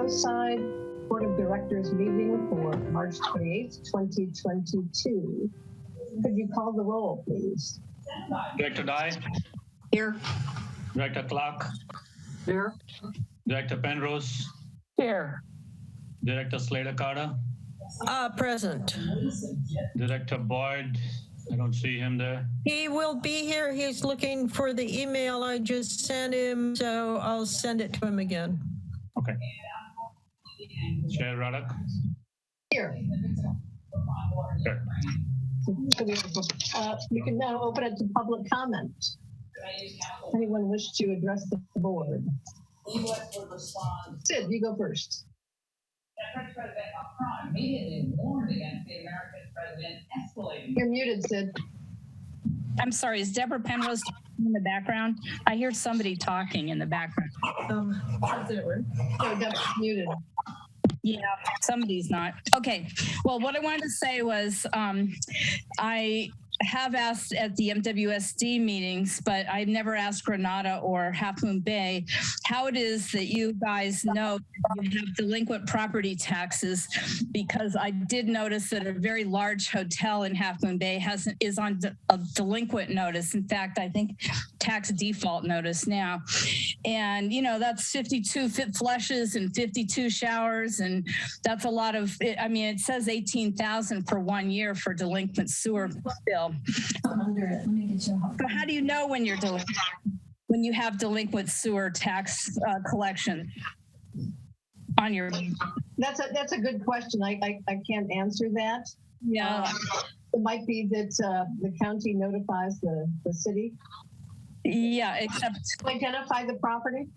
Midcoastside Board of Directors meeting for March 28th, 2022. Could you call the roll, please? Director Dye. Here. Director Clark. Here. Director Penrose. Here. Director Slater Carter. Present. Director Boyd. I don't see him there. He will be here. He's looking for the email I just sent him, so I'll send it to him again. Okay. Chair Ruddock. Here. Good. We can now open it to public comment. Anyone wish to address the board? Sid, you go first. French President Macron immediately warned against the American president escalating. You're muted, Sid. I'm sorry, is Deborah Penrose in the background? I hear somebody talking in the background. No, Deborah's muted. Yeah, somebody's not. Okay, well, what I wanted to say was I have asked at the MWSD meetings, but I've never asked Granada or Half Moon Bay how it is that you guys know you have delinquent property taxes, because I did notice that a very large hotel in Half Moon Bay is on a delinquent notice. In fact, I think tax default notice now. And, you know, that's 52 flushes and 52 showers. And that's a lot of, I mean, it says 18,000 for 1 year for delinquent sewer bill. Under it. Let me get you So how do you know when you're delinquent, when you have delinquent sewer tax collection on your? That's a good question. I can't answer that. Yeah. It might be that the county notifies the city. Yeah, except to identify the property.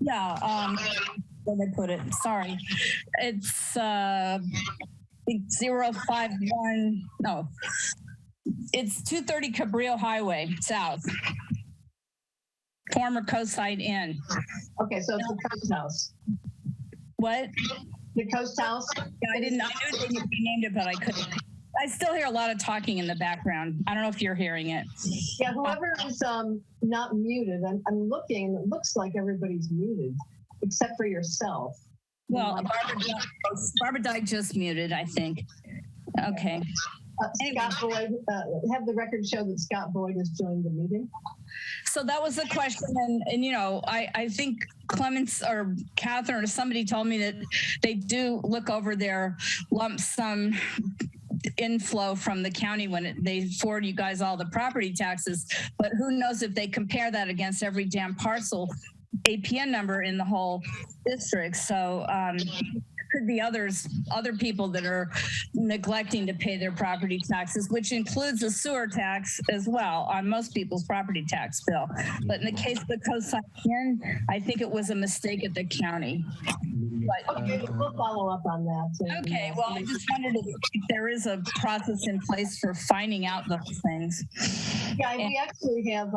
Yeah. Where did I put it? Sorry, it's I think 051. No. It's 230 Cabrillo Highway, south. Former Coastside Inn. Okay, so it's the Coast House. What? The Coast House? Yeah, I knew they named it, but I couldn't. I still hear a lot of talking in the background. I don't know if you're hearing it. Yeah, whoever is not muted, I'm looking, it looks like everybody's muted, except for yourself. Well, Barbara Dyke just muted, I think. Okay. Scott Boyd, have the record show that Scott Boyd has joined the meeting. So that was the question. And you know, I think Clements or Catherine or somebody told me that they do look over their lump sum inflow from the county when they forward you guys all the property taxes. But who knows if they compare that against every damn parcel APN number in the whole district. So could be other people that are neglecting to pay their property taxes, which includes a sewer tax as well on most people's property tax bill. But in the case of the Coastside Inn, I think it was a mistake at the county. But, okay, we'll follow up on that. Okay, well, I just wondered if there is a process in place for finding out those things. Yeah, we actually have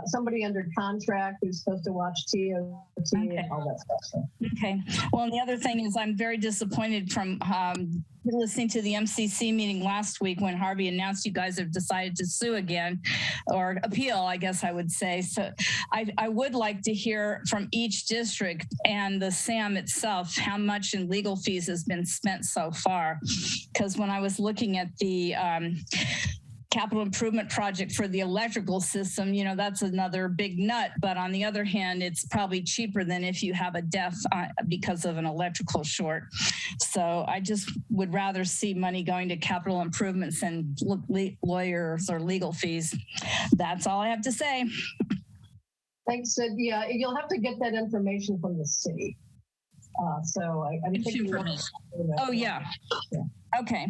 somebody under contract who's supposed to watch TOT and all that stuff. Okay. Well, and the other thing is I'm very disappointed from listening to the MCC meeting last week when Harvey announced you guys have decided to sue again, or appeal, I guess I would say. So I would like to hear from each district and the SAM itself how much in legal fees has been spent so far. Because when I was looking at the capital improvement project for the electrical system, you know, that's another big nut. But on the other hand, it's probably cheaper than if you have a death because of an electrical short. So I just would rather see money going to capital improvements and lawyers or legal fees. That's all I have to say. Thanks, Sid. Yeah, you'll have to get that information from the city. So I'm thinking. Oh, yeah. Okay.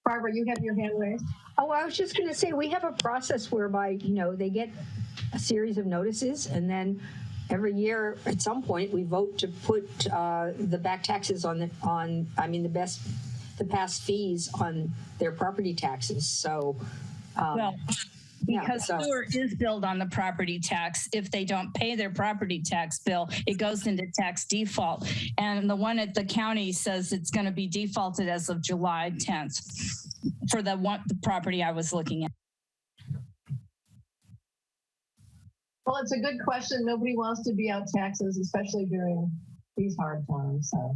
Barbara, you have your hand raised. Oh, I was just going to say, we have a process whereby, you know, they get a series of notices, and then every year at some point we vote to put the back taxes the past fees on their property taxes. So, because sewer is billed on the property tax. If they don't pay their property tax bill, it goes into tax default. And the one at the county says it's going to be defaulted as of July 10th for the property I was looking at. Well, it's a good question. Nobody wants to be out taxes, especially during these hard times. So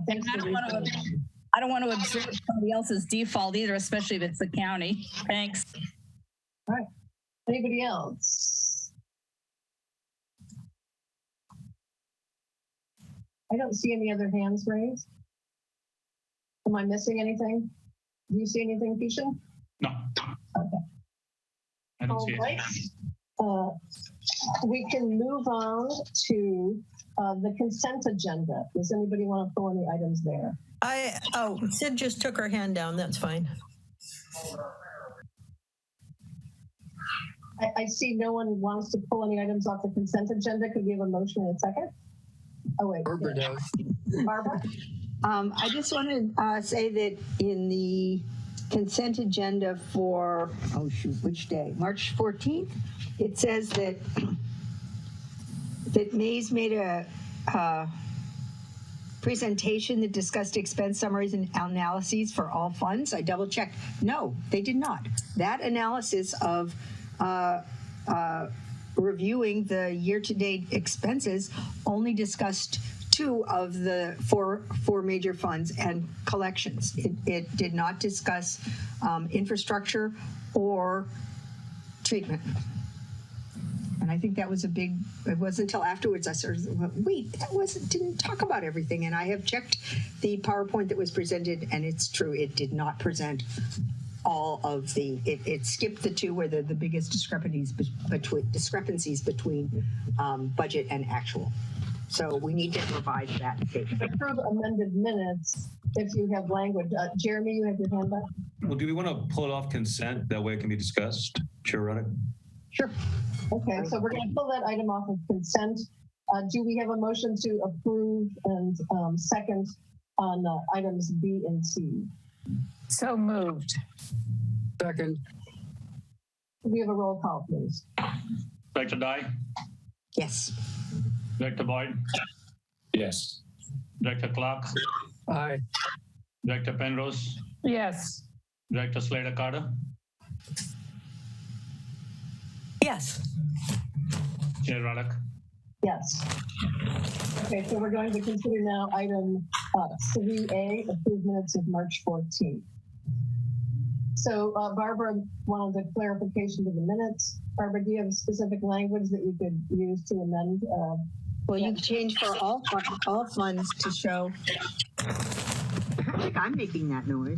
thanks I for don't want to. research. I don't want to observe somebody else's default either, especially if it's the county. Thanks. All right. Anybody else? I don't see any other hands raised. Am I missing anything? Do you see anything, Keisha? No, Okay. I don't All see it. right. We can move on to the consent agenda. Does anybody want to pull any items there? Sid just took her hand down. That's fine. I see no one wants to pull any items off the consent agenda. Could we have a motion in a second? Oh, wait. Barbara does. Barbara? I just want to say that in the consent agenda for, oh shoot, which day? March 14th, it says that Mays made a presentation that discussed expense summaries and analyses for all funds. I double checked. No, they did not. That analysis of reviewing the year-to-date expenses only discussed two of the four major funds and collections. It did not discuss infrastructure or treatment. And I think that was it wasn't until afterwards I started, wait, didn't talk about everything. And I have checked the PowerPoint that was presented, and it's true, it did not present all of it skipped the two where the biggest discrepancies between budget and actual. So we need to revise that statement. Approve amended minutes if you have language. Jeremy, you have your hand up. Well, do we want to pull it off consent? That way it can be discussed. Chair Ruddock? Sure. Okay, so we're going to pull that item off of consent. Do we have a motion to approve and second on items B and C? So moved. Second. We have a roll call, please. Director Dye, Yes. Director Boyd, Yes. Director Clark, Aye. Director Penrose, Yes. Director Slater Carter, Yes. Chair Ruddock. Yes. Okay, so we're going to consider now item 3A, approved minutes of March 14th. So Barbara wanted a clarification to the minutes. Barbara, do you have specific language that you could use to amend? Well, you change for all funds to show, I think I'm making that noise,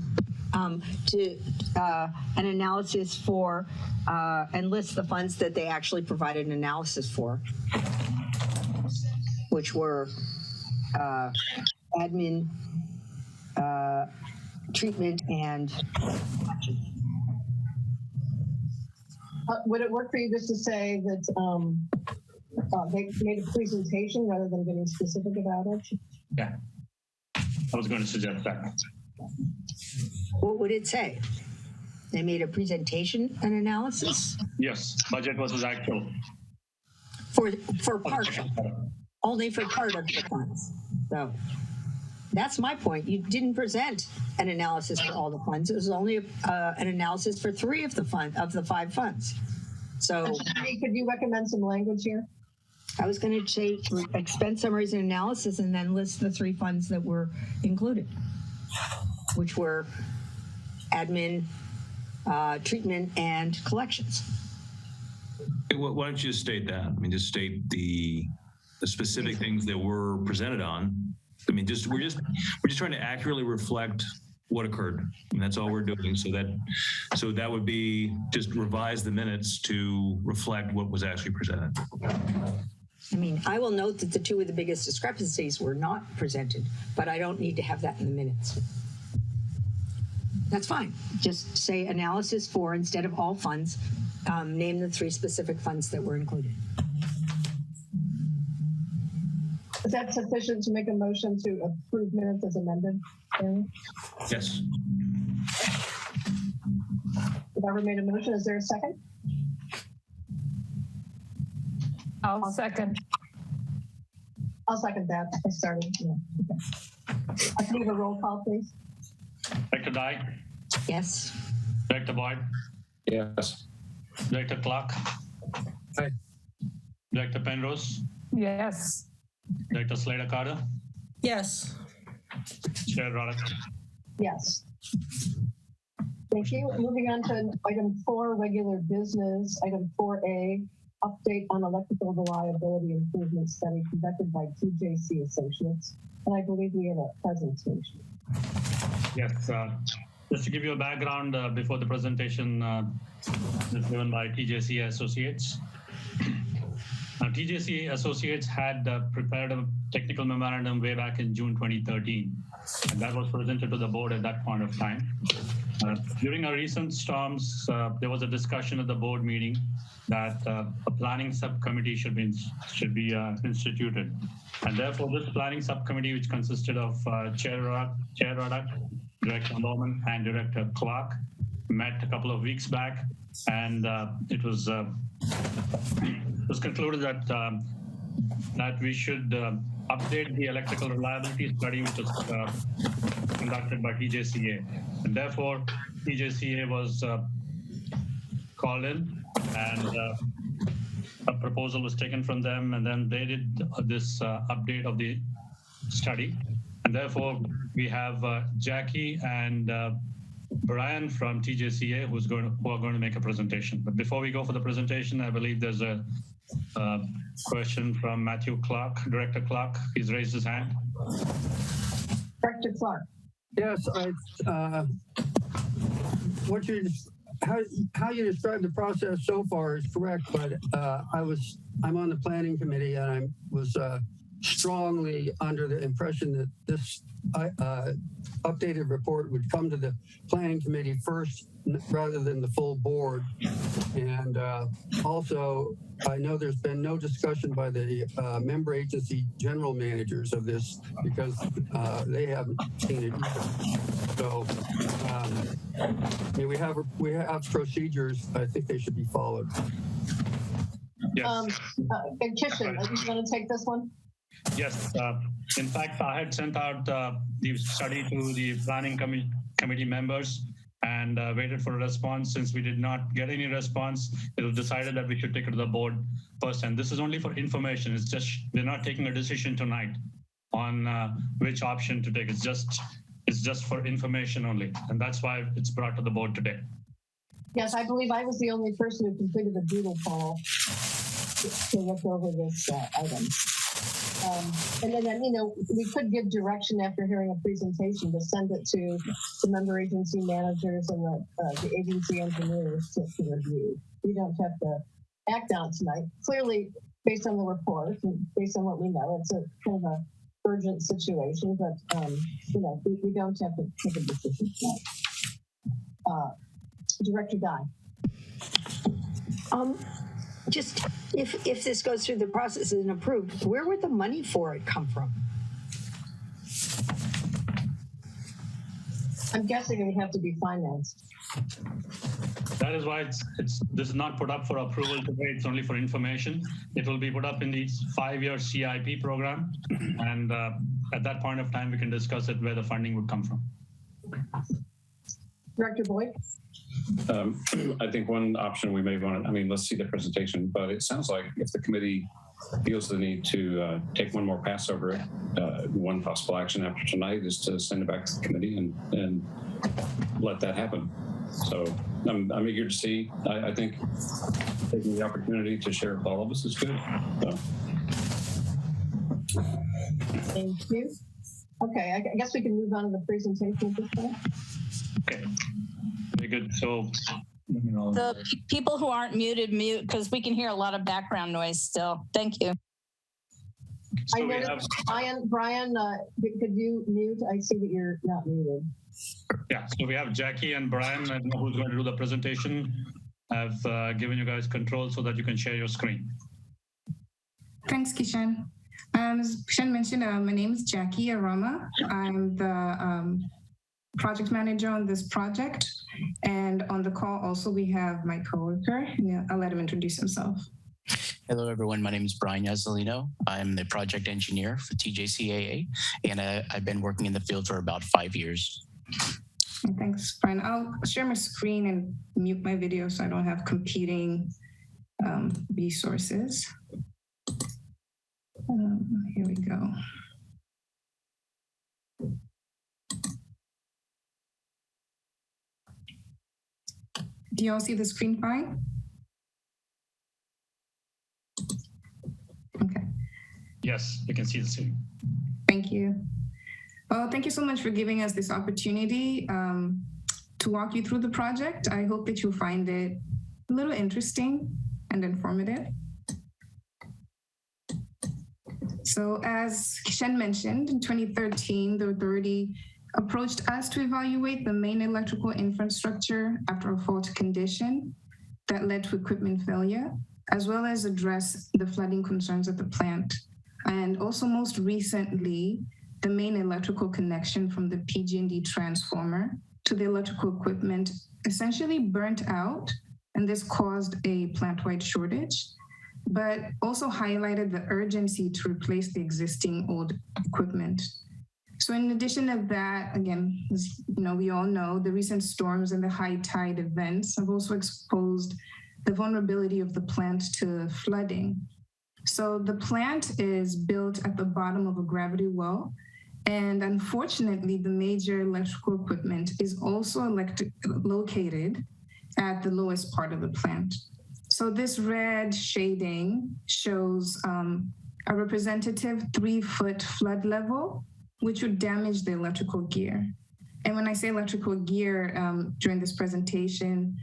to an analysis for, and list the funds that they actually provided an analysis for, which were admin, treatment, and would it work for you just to say that they made a presentation rather than getting specific about it? Yeah, I was going to suggest that. what would it say? They made a presentation, an analysis Yes, budget versus actual. for partial, only for part of the funds. So that's my point. You didn't present an analysis for all the funds. It was only an analysis for three of the five funds. So Could you recommend some language here? I was going to say expense summaries and analysis, and then list the three funds that were included, which were admin, treatment, and collections. Why don't you just state that? I mean, just state the specific things that were presented on. I mean, we're just trying to accurately reflect what occurred, and that's all we're doing. So that would be just revise the minutes to reflect what was actually presented. I mean, I will note that the two with the biggest discrepancies were not presented, but I don't need to have that in the minutes. That's fine. Just say analysis for instead of all funds. Name the three specific funds that were included. Is that sufficient to make a motion to approve minutes as amended? Aaron? Yes. Barbara made a motion. Is there a second? I'll second. I'll second that. I started. Yeah. Okay. I can have a roll call, please. Director Dye, Yes. Director Boyd, Yes. Director Clark, Aye. Director Penrose, Yes. Director Slater Carter, Yes. Chair Roddick. Yes. Thank you. Moving on to item 4, regular business. Item 4A, update on electrical reliability improvement study conducted by TJC Associates. And I believe we have a presentation. Yes, just to give you a background before the presentation is given by TJC Associates. TJC Associates had prepared a technical memorandum way back in June 2013, and that was presented to the board at that point of time. During our recent storms, there was a discussion at the board meeting that a planning subcommittee should be instituted. And therefore, this planning subcommittee, which consisted of Chair Roddick, Director Norman, and Director Clark, met a couple of weeks back, and it was concluded that we should update the electrical reliability study, which was conducted by TJCA. And therefore, TJCA was called in, and a proposal was taken from them, and then they did this update of the study. And therefore, we have Jackie and Brian from TJCA who are going to make a presentation. But before we go for the presentation, I believe there's a question from Matthew Clark, Director Clark. He's raised his hand. Director Clark. Yes, how you described the process so far is correct, but I'm on the planning committee, and I was strongly under the impression that this updated report would come to the planning committee first rather than the full board. And also, I know there's been no discussion by the member agency general managers of this because they haven't seen it either. So we have procedures. I think they should be followed. Yes. Kishan, are you going to take this one? Yes. In fact, I had sent out the study to the planning committee members and waited for a response. Since we did not get any response, it was decided that we should take it to the board first. And this is only for information. It's just, we're not taking a decision tonight on which option to take. It's just for information only. And that's why it's brought to the board today. Yes, I believe I was the only person who completed the doodle poll to look over this item. And then, we could give direction after hearing a presentation to send it to the member agency managers and the agency engineers to review. We don't have to act on it tonight. Clearly, based on the report and based on what we know, it's a kind of a urgent situation, but, we don't have to take a decision tonight. Director Dye. Just if this goes through the process and approved, where would the money for it come from? I'm guessing it would have to be financed. That is why this is not put up for approval today. It's only for information. It will be put up in the 5-year CIP program. And at that point of time, we can discuss it where the funding would come from. Director Boyd? I think one option we may want to, let's see the presentation, but it sounds like if the committee feels the need to take one more pass over it, one possible action after tonight is to send it back to the committee and let that happen. So I'm eager to see. I think taking the opportunity to share with all of us is good. So. Thank you. Okay, I guess we can move on to the presentation at this point. Okay. Very good. So, The people who aren't muted, mute, because we can hear a lot of background noise still. Thank you. So I noticed, Brian, could you mute? I see that you're not muted. Yeah, so we have Jackie and Brian, I don't know who's going to do the presentation. I've given you guys control so that you can share your screen. Thanks, Kishan. As Kishan mentioned, my name is Jackie Arama. I'm the project manager on this project. And on the call also we have my coworker. I'll let him introduce himself. Hello, everyone. My name is Brian Yazzolino. I'm the project engineer for TJCAA, and I've been working in the field for about 5 years. Thanks, Brian. I'll share my screen and mute my video so I don't have competing resources. Here we go. Do you all see the screen fine? Okay. Yes, you can see the scene. Thank you. Well, thank you so much for giving us this opportunity to walk you through the project. I hope that you'll find it a little interesting and informative. So as Kishen mentioned, in 2013, the authority approached us to evaluate the main electrical infrastructure after a fault condition that led to equipment failure, as well as address the flooding concerns at the plant. And also most recently, the main electrical connection from the PG&E transformer to the electrical equipment essentially burnt out, and this caused a plant-wide shortage, but also highlighted the urgency to replace the existing old equipment. So in addition to that, again, as we all know, the recent storms and the high tide events have also exposed the vulnerability of the plant to flooding. So the plant is built at the bottom of a gravity well, and unfortunately, the major electrical equipment is also located at the lowest part of the plant. So this red shading shows a representative 3-foot flood level, which would damage the electrical gear. And when I say electrical gear during this presentation,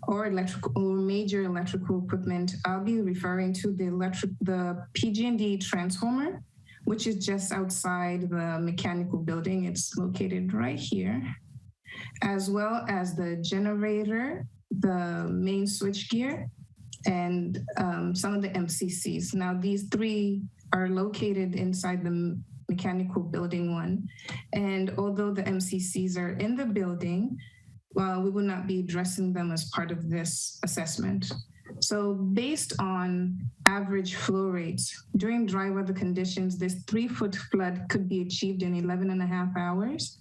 or major electrical equipment, I'll be referring to the PG&E transformer, which is just outside the mechanical building. It's located right here, as well as the generator, the main switchgear, and some of the MCCs. Now, these three are located inside the mechanical building one. And although the MCCs are in the building, well, we will not be addressing them as part of this assessment. So based on average flow rates, during dry weather conditions, this 3-foot flood could be achieved in 11.5 hours.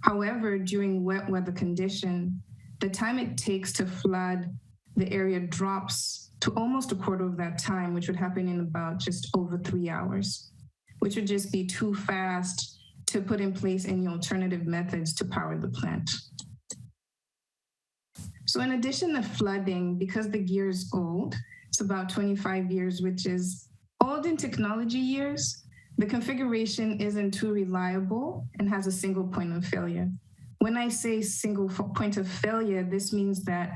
However, during wet weather condition, the time it takes to flood the area drops to almost a quarter of that time, which would happen in about just over 3 hours, which would just be too fast to put in place any alternative methods to power the plant. So in addition to flooding, because the gear is old, it's about 25 years, which is old in technology years, the configuration isn't too reliable and has a single point of failure. When I say single point of failure, this means that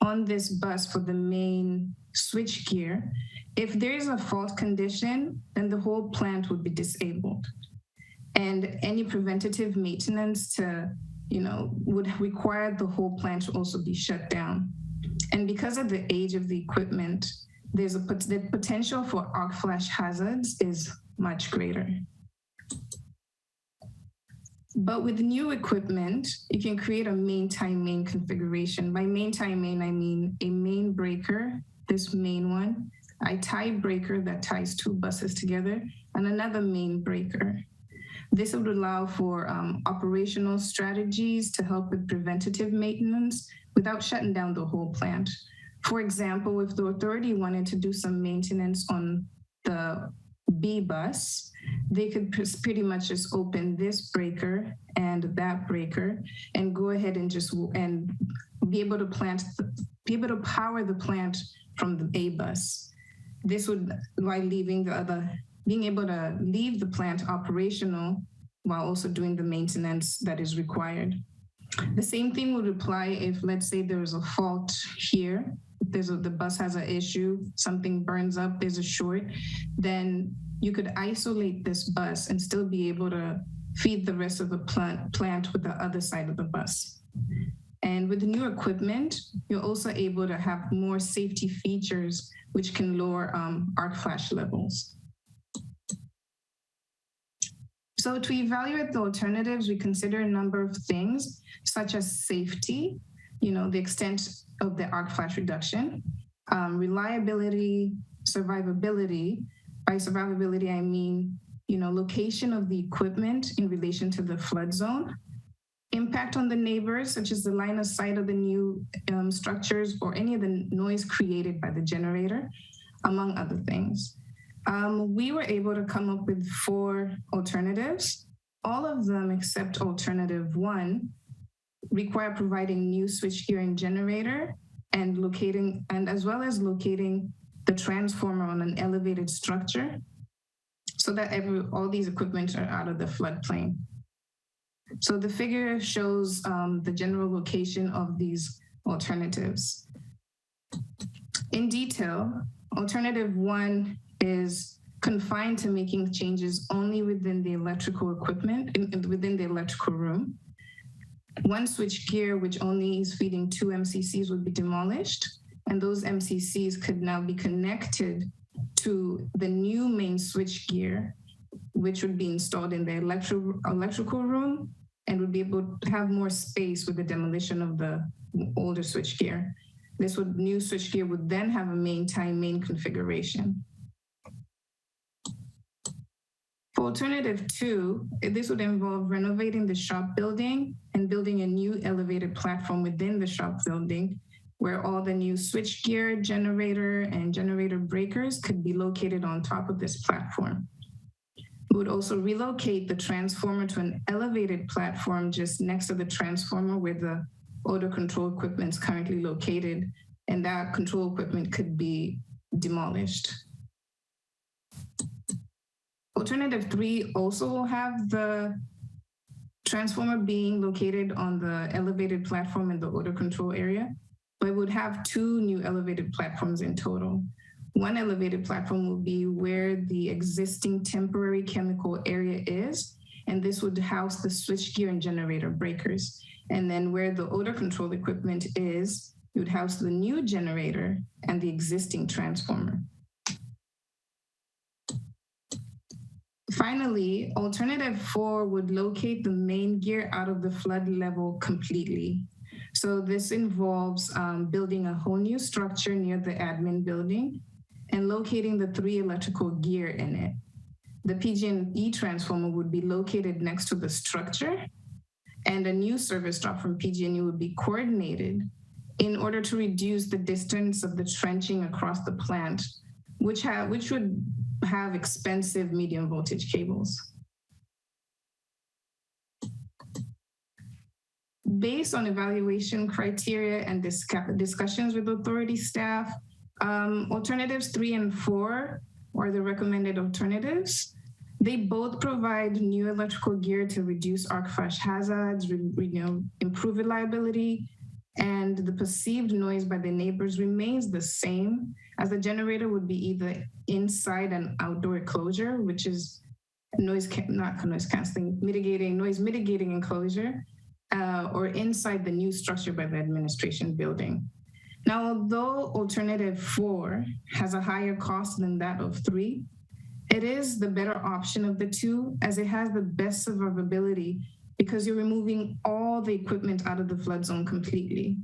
on this bus for the main switch gear, if there is a fault condition, then the whole plant would be disabled. And any preventative maintenance would require the whole plant to also be shut down. And because of the age of the equipment, the potential for arc flash hazards is much greater. But with new equipment, you can create a main tie main configuration. By main tie main, I mean a main breaker, this main one, a tie breaker that ties 2 buses together, and another main breaker. This would allow for operational strategies to help with preventative maintenance without shutting down the whole plant. For example, if the authority wanted to do some maintenance on the B bus, they could pretty much just open this breaker and that breaker and go ahead and be able to power the plant from the A bus. This would, while being able to leave the plant operational while also doing the maintenance that is required. The same thing would apply if, let's say, there is a fault here, the bus has an issue, something burns up, there's a short, then you could isolate this bus and still be able to feed the rest of the plant with the other side of the bus. And with the new equipment, you're also able to have more safety features which can lower arc flash levels. So to evaluate the alternatives, we consider a number of things, such as safety, the extent of the arc flash reduction, reliability, survivability. By survivability, I mean, location of the equipment in relation to the flood zone, impact on the neighbors, such as the line of sight of the new structures or any of the noise created by the generator, among other things. We were able to come up with 4 alternatives. All of them except alternative 1 require providing new switchgear and generator and as well as locating the transformer on an elevated structure so that all these equipment are out of the floodplain. So the figure shows the general location of these alternatives. In detail, alternative 1 is confined to making changes only within the electrical equipment, within the electrical room. 1 switchgear, which only is feeding 2 MCCs, would be demolished, and those MCCs could now be connected to the new main switchgear, which would be installed in the electrical room and would be able to have more space with the demolition of the older switchgear. New switchgear would then have a main configuration. For alternative 2, this would involve renovating the shop building and building a new elevated platform within the shop building where all the new switchgear, generator, and generator breakers could be located on top of this platform. We would also relocate the transformer to an elevated platform just next to the transformer where the odor control equipment is currently located, and that control equipment could be demolished. Alternative 3 also will have the transformer being located on the elevated platform in the odor control area, but it would have 2 new elevated platforms in total. 1 elevated platform will be where the existing temporary chemical area is, and this would house the switchgear and generator breakers. And then where the odor control equipment is, you would house the new generator and the existing transformer. Finally, alternative 4 would locate the main gear out of the flood level completely. So this involves building a whole new structure near the admin building and locating the 3 electrical gear in it. The PG&E transformer would be located next to the structure, and a new service drop from PG&E would be coordinated in order to reduce the distance of the trenching across the plant, which would have expensive medium voltage cables. Based on evaluation criteria and discussions with authority staff, alternatives 3 and 4 are the recommended alternatives. They both provide new electrical gear to reduce arc flash hazards, improve reliability, and the perceived noise by the neighbors remains the same, as the generator would be either inside an outdoor enclosure, which is noise mitigating enclosure, or inside the new structure by the administration building. Now, although alternative 4 has a higher cost than that of 3, it is the better option of the 2, as it has the best survivability because you're removing all the equipment out of the flood zone completely.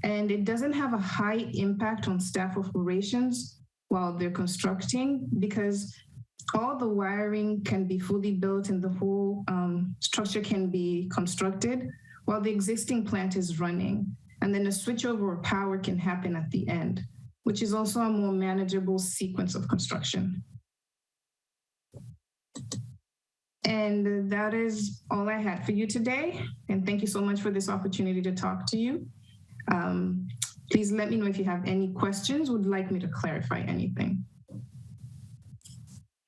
And it doesn't have a high impact on staff operations while they're constructing, because all the wiring can be fully built and the whole structure can be constructed while the existing plant is running. And then a switchover of power can happen at the end, which is also a more manageable sequence of construction. And that is all I had for you today. And thank you so much for this opportunity to talk to you. Please let me know if you have any questions, would like me to clarify anything.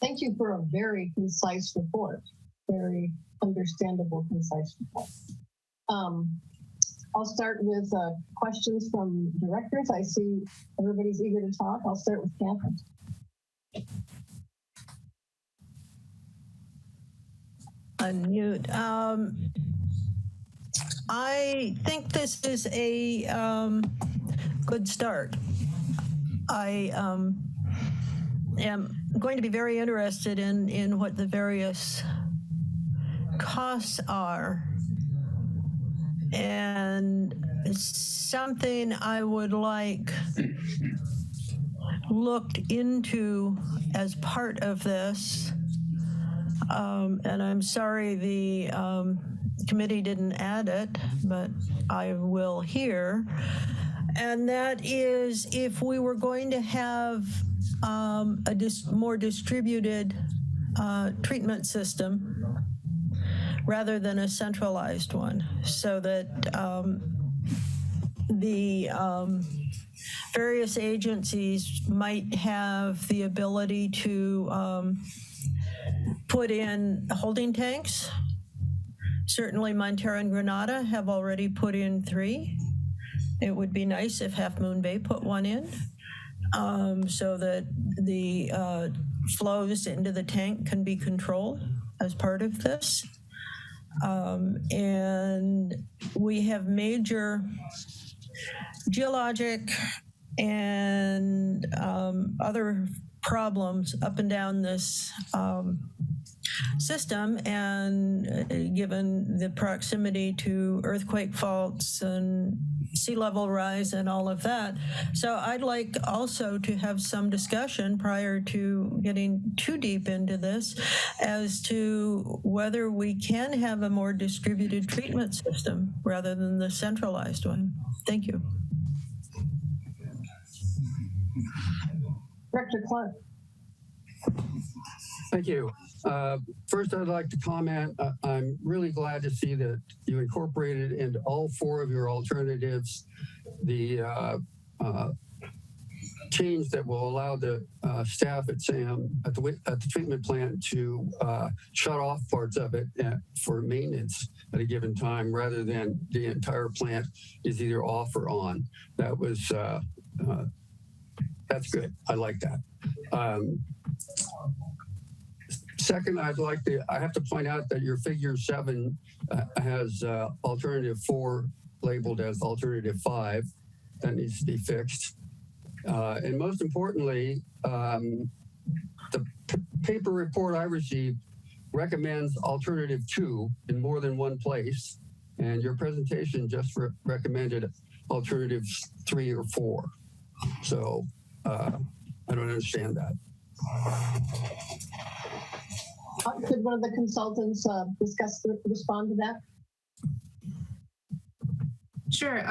Thank you for a very concise report, very understandable, concise report. I'll start with questions from directors. I see everybody's eager to talk. I'll start with Catherine. Unmute. I think this is a good start. I am going to be very interested in what the various costs are, and something I would like looked into as part of this. And I'm sorry the committee didn't add it, but I will here. And that is, if we were going to have more distributed treatment system rather than a centralized one, so that the various agencies might have the ability to put in holding tanks. Certainly Montero and Grenada have already put in 3. It would be nice if Half Moon Bay put one in, so that the flows into the tank can be controlled as part of this. And we have major geologic and other problems up and down this system, and given the proximity to earthquake faults and sea level rise and all of that. So I'd like also to have some discussion prior to getting too deep into this as to whether we can have a more distributed treatment system rather than the centralized one. Thank you. Director Clark. Thank you. First, I'd like to comment, I'm really glad to see that you incorporated into all 4 of your alternatives the change that will allow the staff at SAM, at the treatment plant, to shut off parts of it for maintenance at a given time, rather than the entire plant is either off or on. That was, that's good. I like that. Second, I have to point out that your figure 7 has alternative 4 labeled as alternative 5. That needs to be fixed. And most importantly, the paper report I received recommends alternative 2 in more than one place. And your presentation just recommended alternatives 3 or 4. So I don't understand that. Could one of the consultants respond to that? Sure.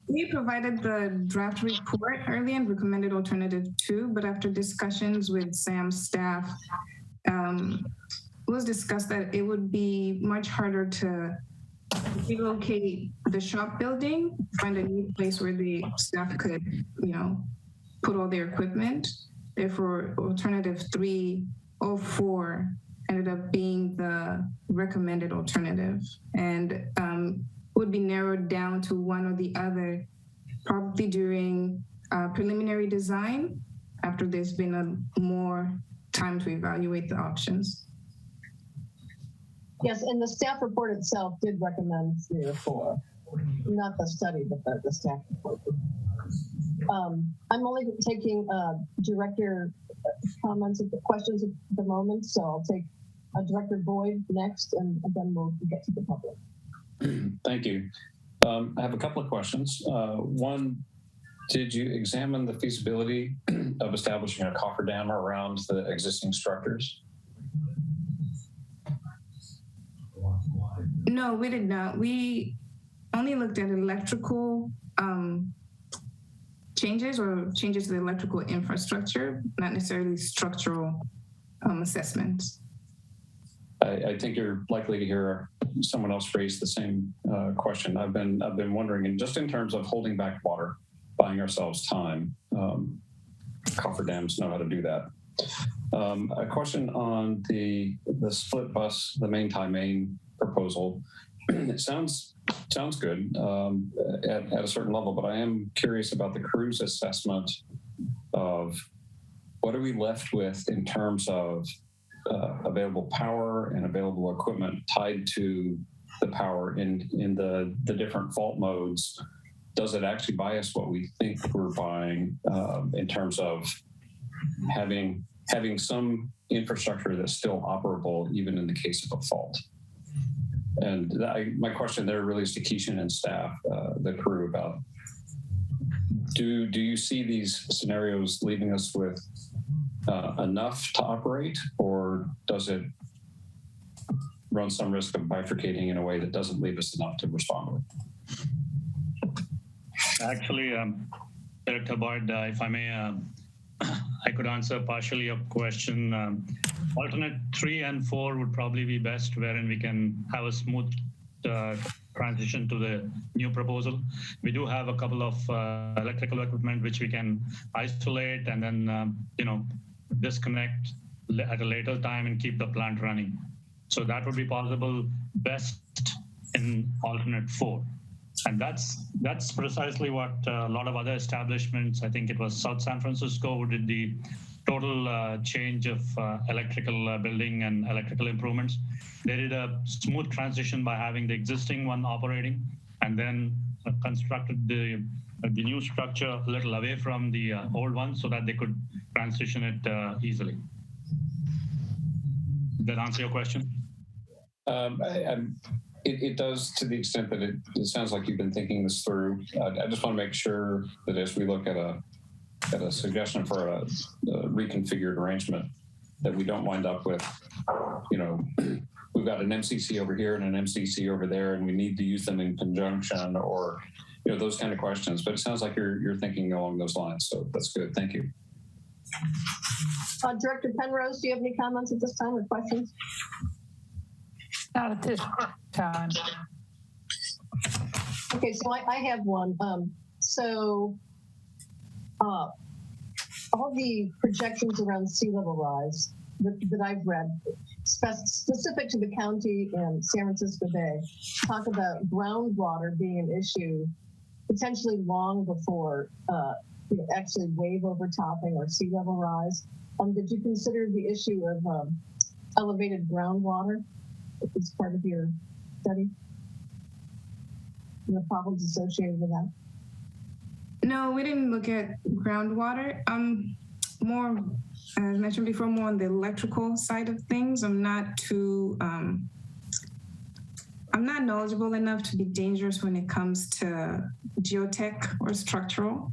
We provided the draft report early and recommended alternative 2, but after discussions with SAM's staff, it was discussed that it would be much harder to relocate the shop building, find a new place where the staff could, put all their equipment. Therefore, alternative 3 or 4 ended up being the recommended alternative, and would be narrowed down to one or the other, probably during preliminary design, after there's been a more time to evaluate the options. Yes, and the staff report itself did recommend 3 or 4, not the study, but the staff report. I'm only taking director comments and questions at the moment, so I'll take Director Boyd next, and then we'll get to the public. Thank you. I have a couple of questions. One, did you examine the feasibility of establishing a cofferdam around the existing structures? No, we did not. We only looked at electrical changes or changes to the electrical infrastructure, not necessarily structural assessments. I think you're likely to hear someone else raise the same question. I've been wondering, and just in terms of holding back water, buying ourselves time, cofferdams know how to do that. A question on the split bus, the main proposal. It sounds good at a certain level, but I am curious about the crew's assessment of what are we left with in terms of available power and available equipment tied to the power in the different fault modes. Does it actually buy us what we think we're buying in terms of having some infrastructure that's still operable even in the case of a fault? And my question there really is to Keishan and staff, the crew, about do you see these scenarios leaving us with enough to operate, or does it run some risk of bifurcating in a way that doesn't leave us enough to respond with? Actually, Director Boyd, if I may, I could answer partially your question. Alternate 3 and 4 would probably be best, wherein we can have a smooth transition to the new proposal. We do have a couple of electrical equipment which we can isolate and then disconnect at a later time and keep the plant running. So that would be possible best in alternate 4. And that's precisely what a lot of other establishments, I think it was South San Francisco, who did the total change of electrical building and electrical improvements. They did a smooth transition by having the existing one operating and then constructed the new structure a little away from the old one so that they could transition it easily. Did that answer your question? It does, to the extent that it sounds like you've been thinking this through. I just want to make sure that as we look at a suggestion for a reconfigured arrangement, that we don't wind up with, we've got an MCC over here and an MCC over there, and we need to use them in conjunction, or those kind of questions. But it sounds like you're thinking along those lines, so that's good. Thank you. Director Penrose, do you have any comments at this time or questions? Not at this time. Okay, so I have one. All the projections around sea level rise that I've read, specific to the county and San Francisco Bay, talk about groundwater being an issue potentially long before actually wave overtopping or sea level rise. Did you consider the issue of elevated groundwater as part of your study and the problems associated with that? No, we didn't look at groundwater. More, as mentioned before, more on the electrical side of things. I'm not knowledgeable enough to be dangerous when it comes to geotech or structural.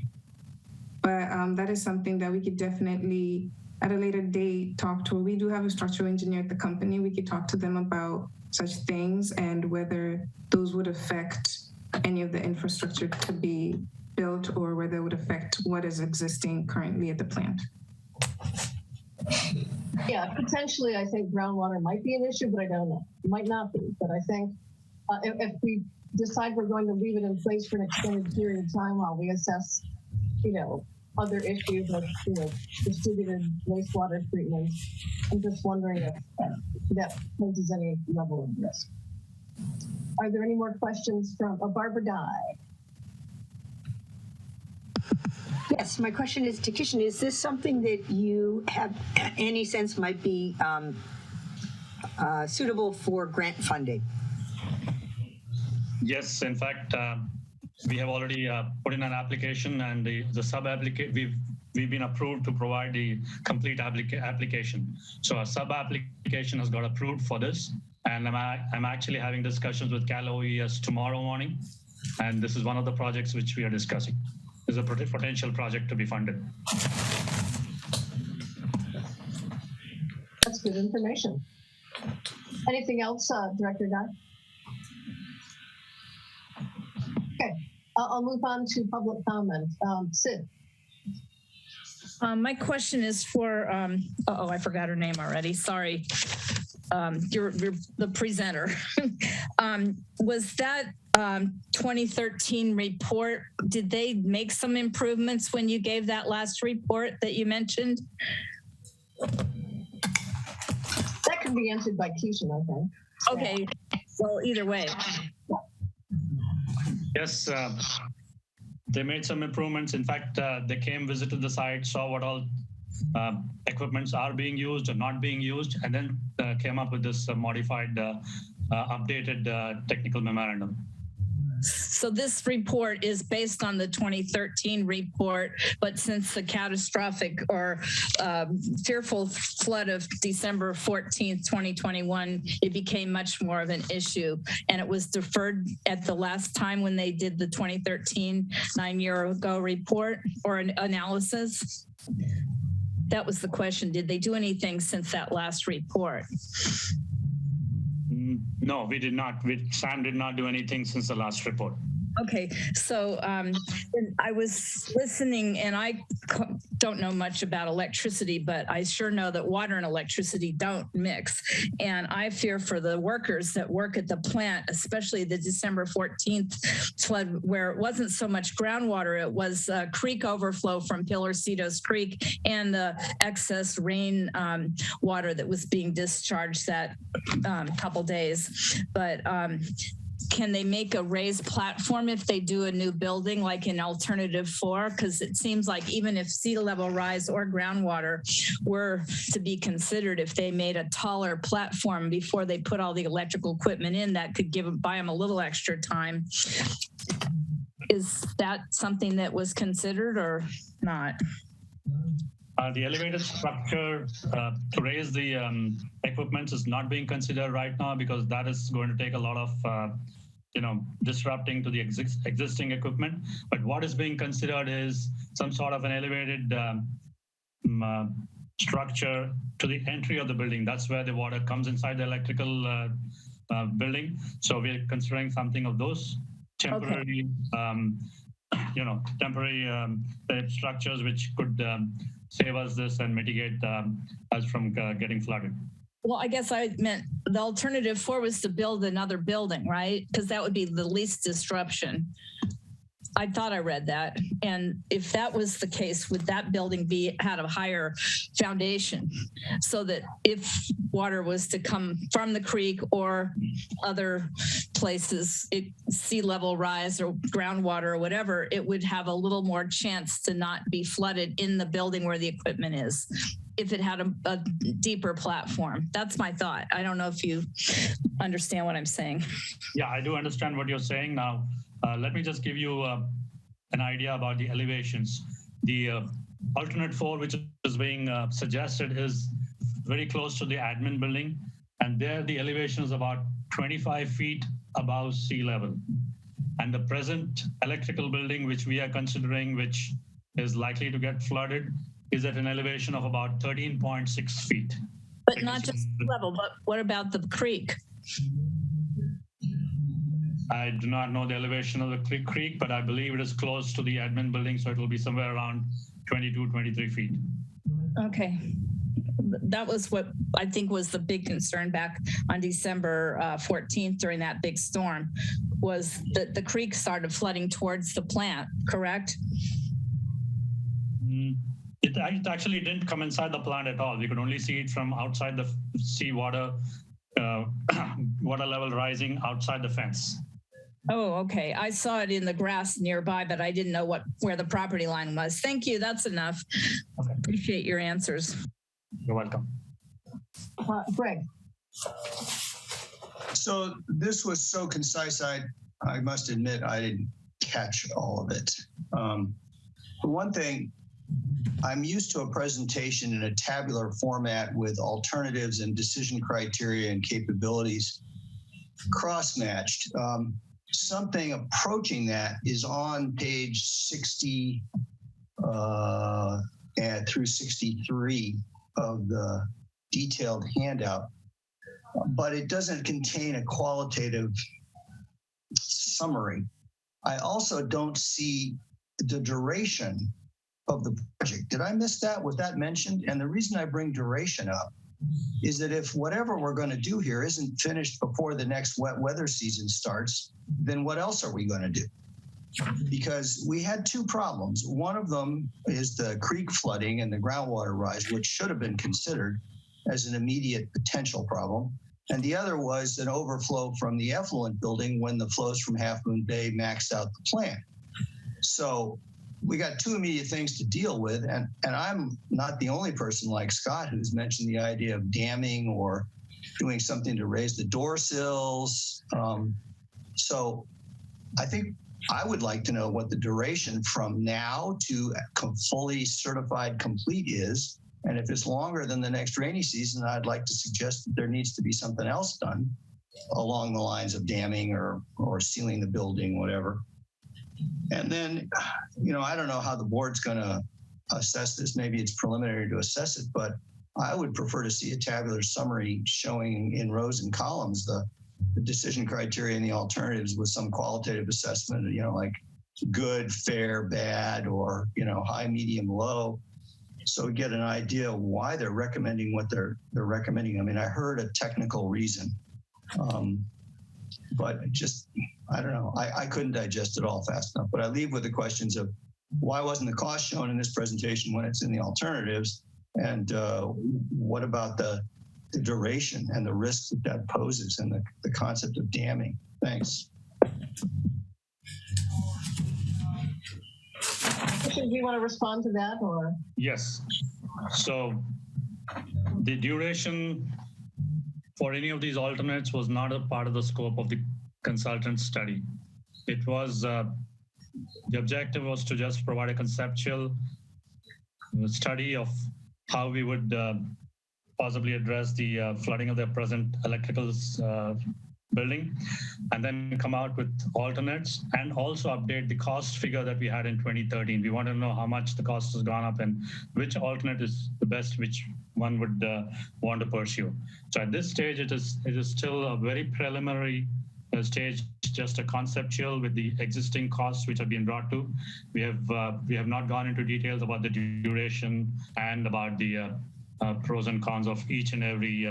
But that is something that we could definitely, at a later date, talk to. We do have a structural engineer at the company. We could talk to them about such things and whether those would affect any of the infrastructure to be built or whether it would affect what is existing currently at the plant. Yeah, potentially I think groundwater might be an issue, but I don't know. It might not be, but I think if we decide we're going to leave it in place for an extended period of time while we assess, other issues like, distributed wastewater treatment, I'm just wondering if that poses any level of risk. Are there any more questions from Barbara Dye? Yes, my question is to Kishan. Is this something that you have any sense might be suitable for grant funding? Yes, in fact, we have already put in an application, and the sub-application, we've been approved to provide the complete application. So a sub-application has got approved for this, and I'm actually having discussions with Cal OES tomorrow morning, and this is one of the projects which we are discussing. Is a potential project to be funded. That's good information. Anything else, Director Guy? Okay, I'll move on to public comment. Sid. My question is for, I forgot her name already. Sorry. You're the presenter. Was that 2013 report, did they make some improvements when you gave that last report that you mentioned? That could be answered by Keishan, I think. Okay, well, either way. Yes, they made some improvements. In fact, they came, visited the site, saw what all equipments are being used or not being used, and then came up with this modified, updated technical memorandum. So this report is based on the 2013 report, but since the catastrophic or fearful flood of December 14th, 2021, it became much more of an issue. And it was deferred at the last time when they did the 2013 9-year-ago report or an analysis. That was the question. Did they do anything since that last report? No, we did not. Sam did not do anything since the last report. Okay, so I was listening, and I don't know much about electricity, but I sure know that water and electricity don't mix. And I fear for the workers that work at the plant, especially the December 14th flood, where it wasn't so much groundwater, it was creek overflow from Pilarcitos Creek and the excess rain water that was being discharged that couple days. But can they make a raised platform if they do a new building, like in alternative 4? Because it seems like even if sea level rise or groundwater were to be considered, if they made a taller platform before they put all the electrical equipment in, that could buy them a little extra time. Is that something that was considered or not? The elevated structure to raise the equipment is not being considered right now because that is going to take a lot of disrupting to the existing equipment. But what is being considered is some sort of an elevated structure to the entry of the building. That's where the water comes inside the electrical building. So we're considering something of those temporary, temporary structures which could save us this and mitigate us from getting flooded. Well, I guess I meant the alternative 4 was to build another building, right? Because that would be the least disruption. I thought I read that. And if that was the case, would that building had a higher foundation so that if water was to come from the creek or other places, sea level rise or groundwater or whatever, it would have a little more chance to not be flooded in the building where the equipment is, if it had a deeper platform. That's my thought. I don't know if you understand what I'm saying. Yeah, I do understand what you're saying now. Let me just give you an idea about the elevations. The alternate 4, which is being suggested, is very close to the admin building. And there the elevation is about 25 feet above sea level. And the present electrical building, which we are considering, which is likely to get flooded, is at an elevation of about 13.6 feet. But not just level, but what about the creek? I do not know the elevation of the creek, but I believe it is close to the admin building, so it will be somewhere around 22, 23 feet. Okay. That was what I think was the big concern back on December 14th during that big storm, was that the creek started flooding towards the plant, correct? It actually didn't come inside the plant at all. We could only see it from outside the seawater, water level rising outside the fence. Oh, okay. I saw it in the grass nearby, but I didn't know where the property line was. Thank you. That's enough. Okay. Appreciate your answers. You're welcome. Greg. So this was so concise, I must admit I didn't catch all of it. For one thing, I'm used to a presentation in a tabular format with alternatives and decision criteria and capabilities cross-matched. Something approaching that is on page 60 through 63 of the detailed handout, but it doesn't contain a qualitative summary. I also don't see the duration of the project. Did I miss that? Was that mentioned? And the reason I bring duration up is that if whatever we're going to do here isn't finished before the next wet weather season starts, then what else are we going to do? Because we had two problems. One of them is the creek flooding and the groundwater rise, which should have been considered as an immediate potential problem. And the other was an overflow from the effluent building when the flows from Half Moon Bay maxed out the plant. So we got two immediate things to deal with. And I'm not the only person like Scott who's mentioned the idea of damming or doing something to raise the door sills. So I think I would like to know what the duration from now to fully certified complete is. And if it's longer than the next rainy season, I'd like to suggest that there needs to be something else done along the lines of damming or sealing the building, whatever. And then, I don't know how the board's going to assess this. Maybe it's preliminary to assess it, but I would prefer to see a tabular summary showing in rows and columns the the decision criteria and the alternatives with some qualitative assessment, like good, fair, bad, or, high, medium, low. So we get an idea why they're recommending what they're recommending. I mean, I heard a technical reason, but I don't know. I couldn't digest it all fast enough, but I leave with the questions of why wasn't the cost shown in this presentation when it's in the alternatives? And what about the duration and the risks that poses and the concept of damming? Thanks. Do you want to respond to that or? Yes. So the duration for any of these alternates was not a part of the scope of the consultant study. It was, the objective was to just provide a conceptual study of how we would possibly address the flooding of the present electrical building, and then come out with alternates and also update the cost figure that we had in 2013. We want to know how much the cost has gone up and which alternate is the best, which one would want to pursue. So at this stage, it is still a very preliminary stage, just a conceptual with the existing costs which have been brought to. We have not gone into details about the duration and about the pros and cons of each and every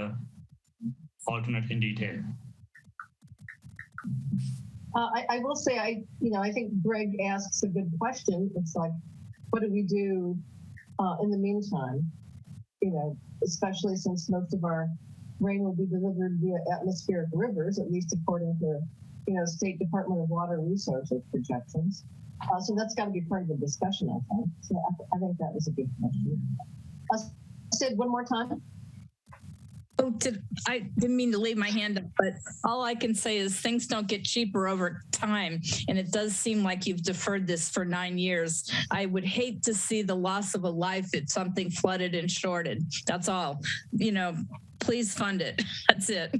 alternate in detail. I will say, I think Greg asks a good question. It's like, what do we do in the meantime? Especially since most of our rain will be delivered via atmospheric rivers, at least according to, State Department of Water Resources projections. So that's got to be part of the discussion, I think. So I think that was a good question. Sid, one more time. Oh, I didn't mean to leave my hand up, but all I can say is things don't get cheaper over time. And it does seem like you've deferred this for 9 years. I would hate to see the loss of a life if something flooded and shorted. That's all. Please fund it. That's it.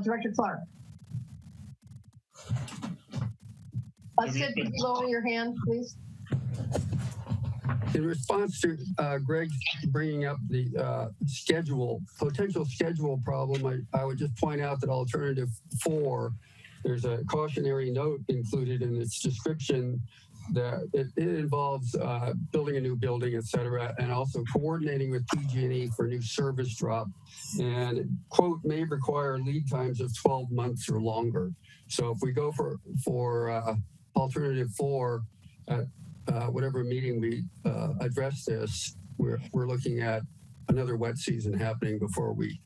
Director Clark. Sid, could you lower your hand, please? In response to Greg bringing up the potential schedule problem, I would just point out that alternative 4, there's a cautionary note included in its description that it involves building a new building, et cetera, and also coordinating with PG&E for new service drop. And quote, may require lead times of 12 months or longer. So if we go for alternative 4 at whatever meeting we address this, we're looking at another wet season happening before we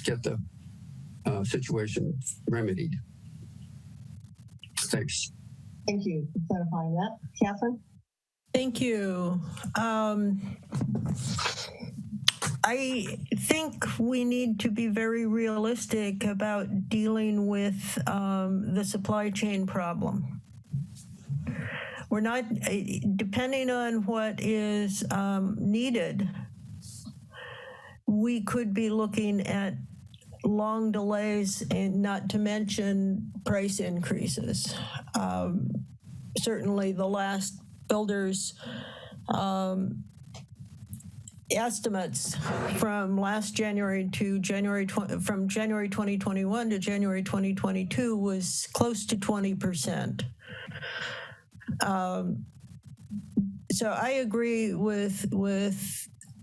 get the situation remedied. Thanks. Thank you for clarifying that. Catherine? Thank you. I think we need to be very realistic about dealing with the supply chain problem. We're not, depending on what is needed, we could be looking at long delays and not to mention price increases. Certainly the last builders estimates from last January to from January 2021 to January 2022 was close to 20%. So I agree with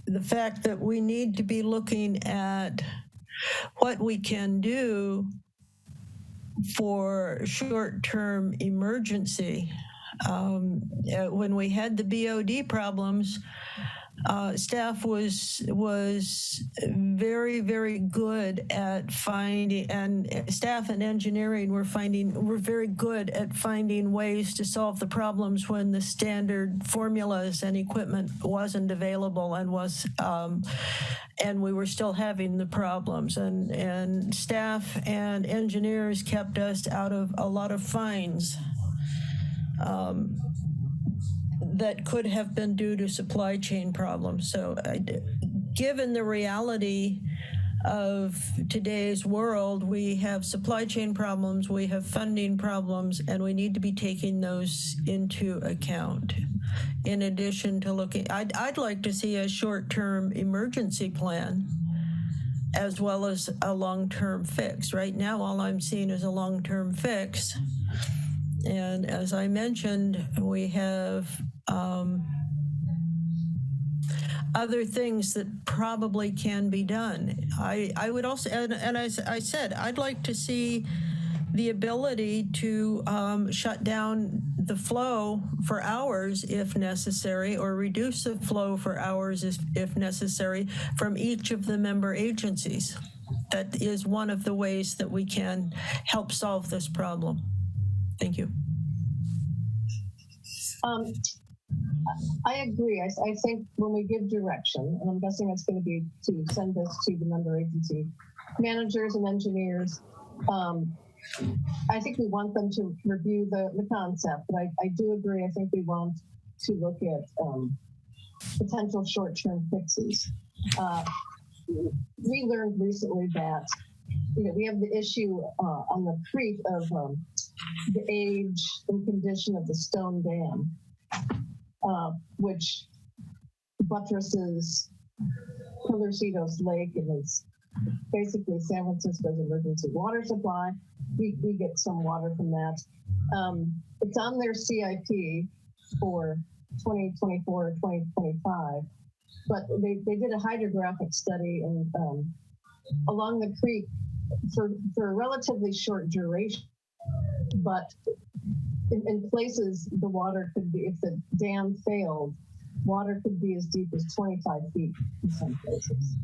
the fact that we need to be looking at what we can do for short-term emergency. When we had the BOD problems, staff was very, very good at finding, and staff and engineering were very good at finding ways to solve the problems when the standard formulas and equipment wasn't available and we were still having the problems, and staff and engineers kept us out of a lot of fines that could have been due to supply chain problems. So given the reality of today's world, we have supply chain problems, we have funding problems, and we need to be taking those into account. In addition to looking, I'd like to see a short-term emergency plan as well as a long-term fix. Right now, all I'm seeing is a long-term fix. And as I mentioned, we have other things that probably can be done. I would also, and as I said, I'd like to see the ability to shut down the flow for hours if necessary, or reduce the flow for hours if necessary from each of the member agencies. That is one of the ways that we can help solve this problem. Thank you. I agree. I think when we give direction, and I'm guessing it's going to be to send this to the member agency managers and engineers, I think we want them to review the concept, but I do agree. I think we want to look at potential short-term fixes. We learned recently that we have the issue on the creek of the age and condition of the stone dam, which buttresses Pilarcitos Lake, and it's basically San Francisco's emergency water supply. We get some water from that. It's on their CIP for 2024 or 2025, but they did a hydrographic study and along the creek for a relatively short duration, but in places the water could be, if the dam failed, water could be as deep as 25 feet in some places.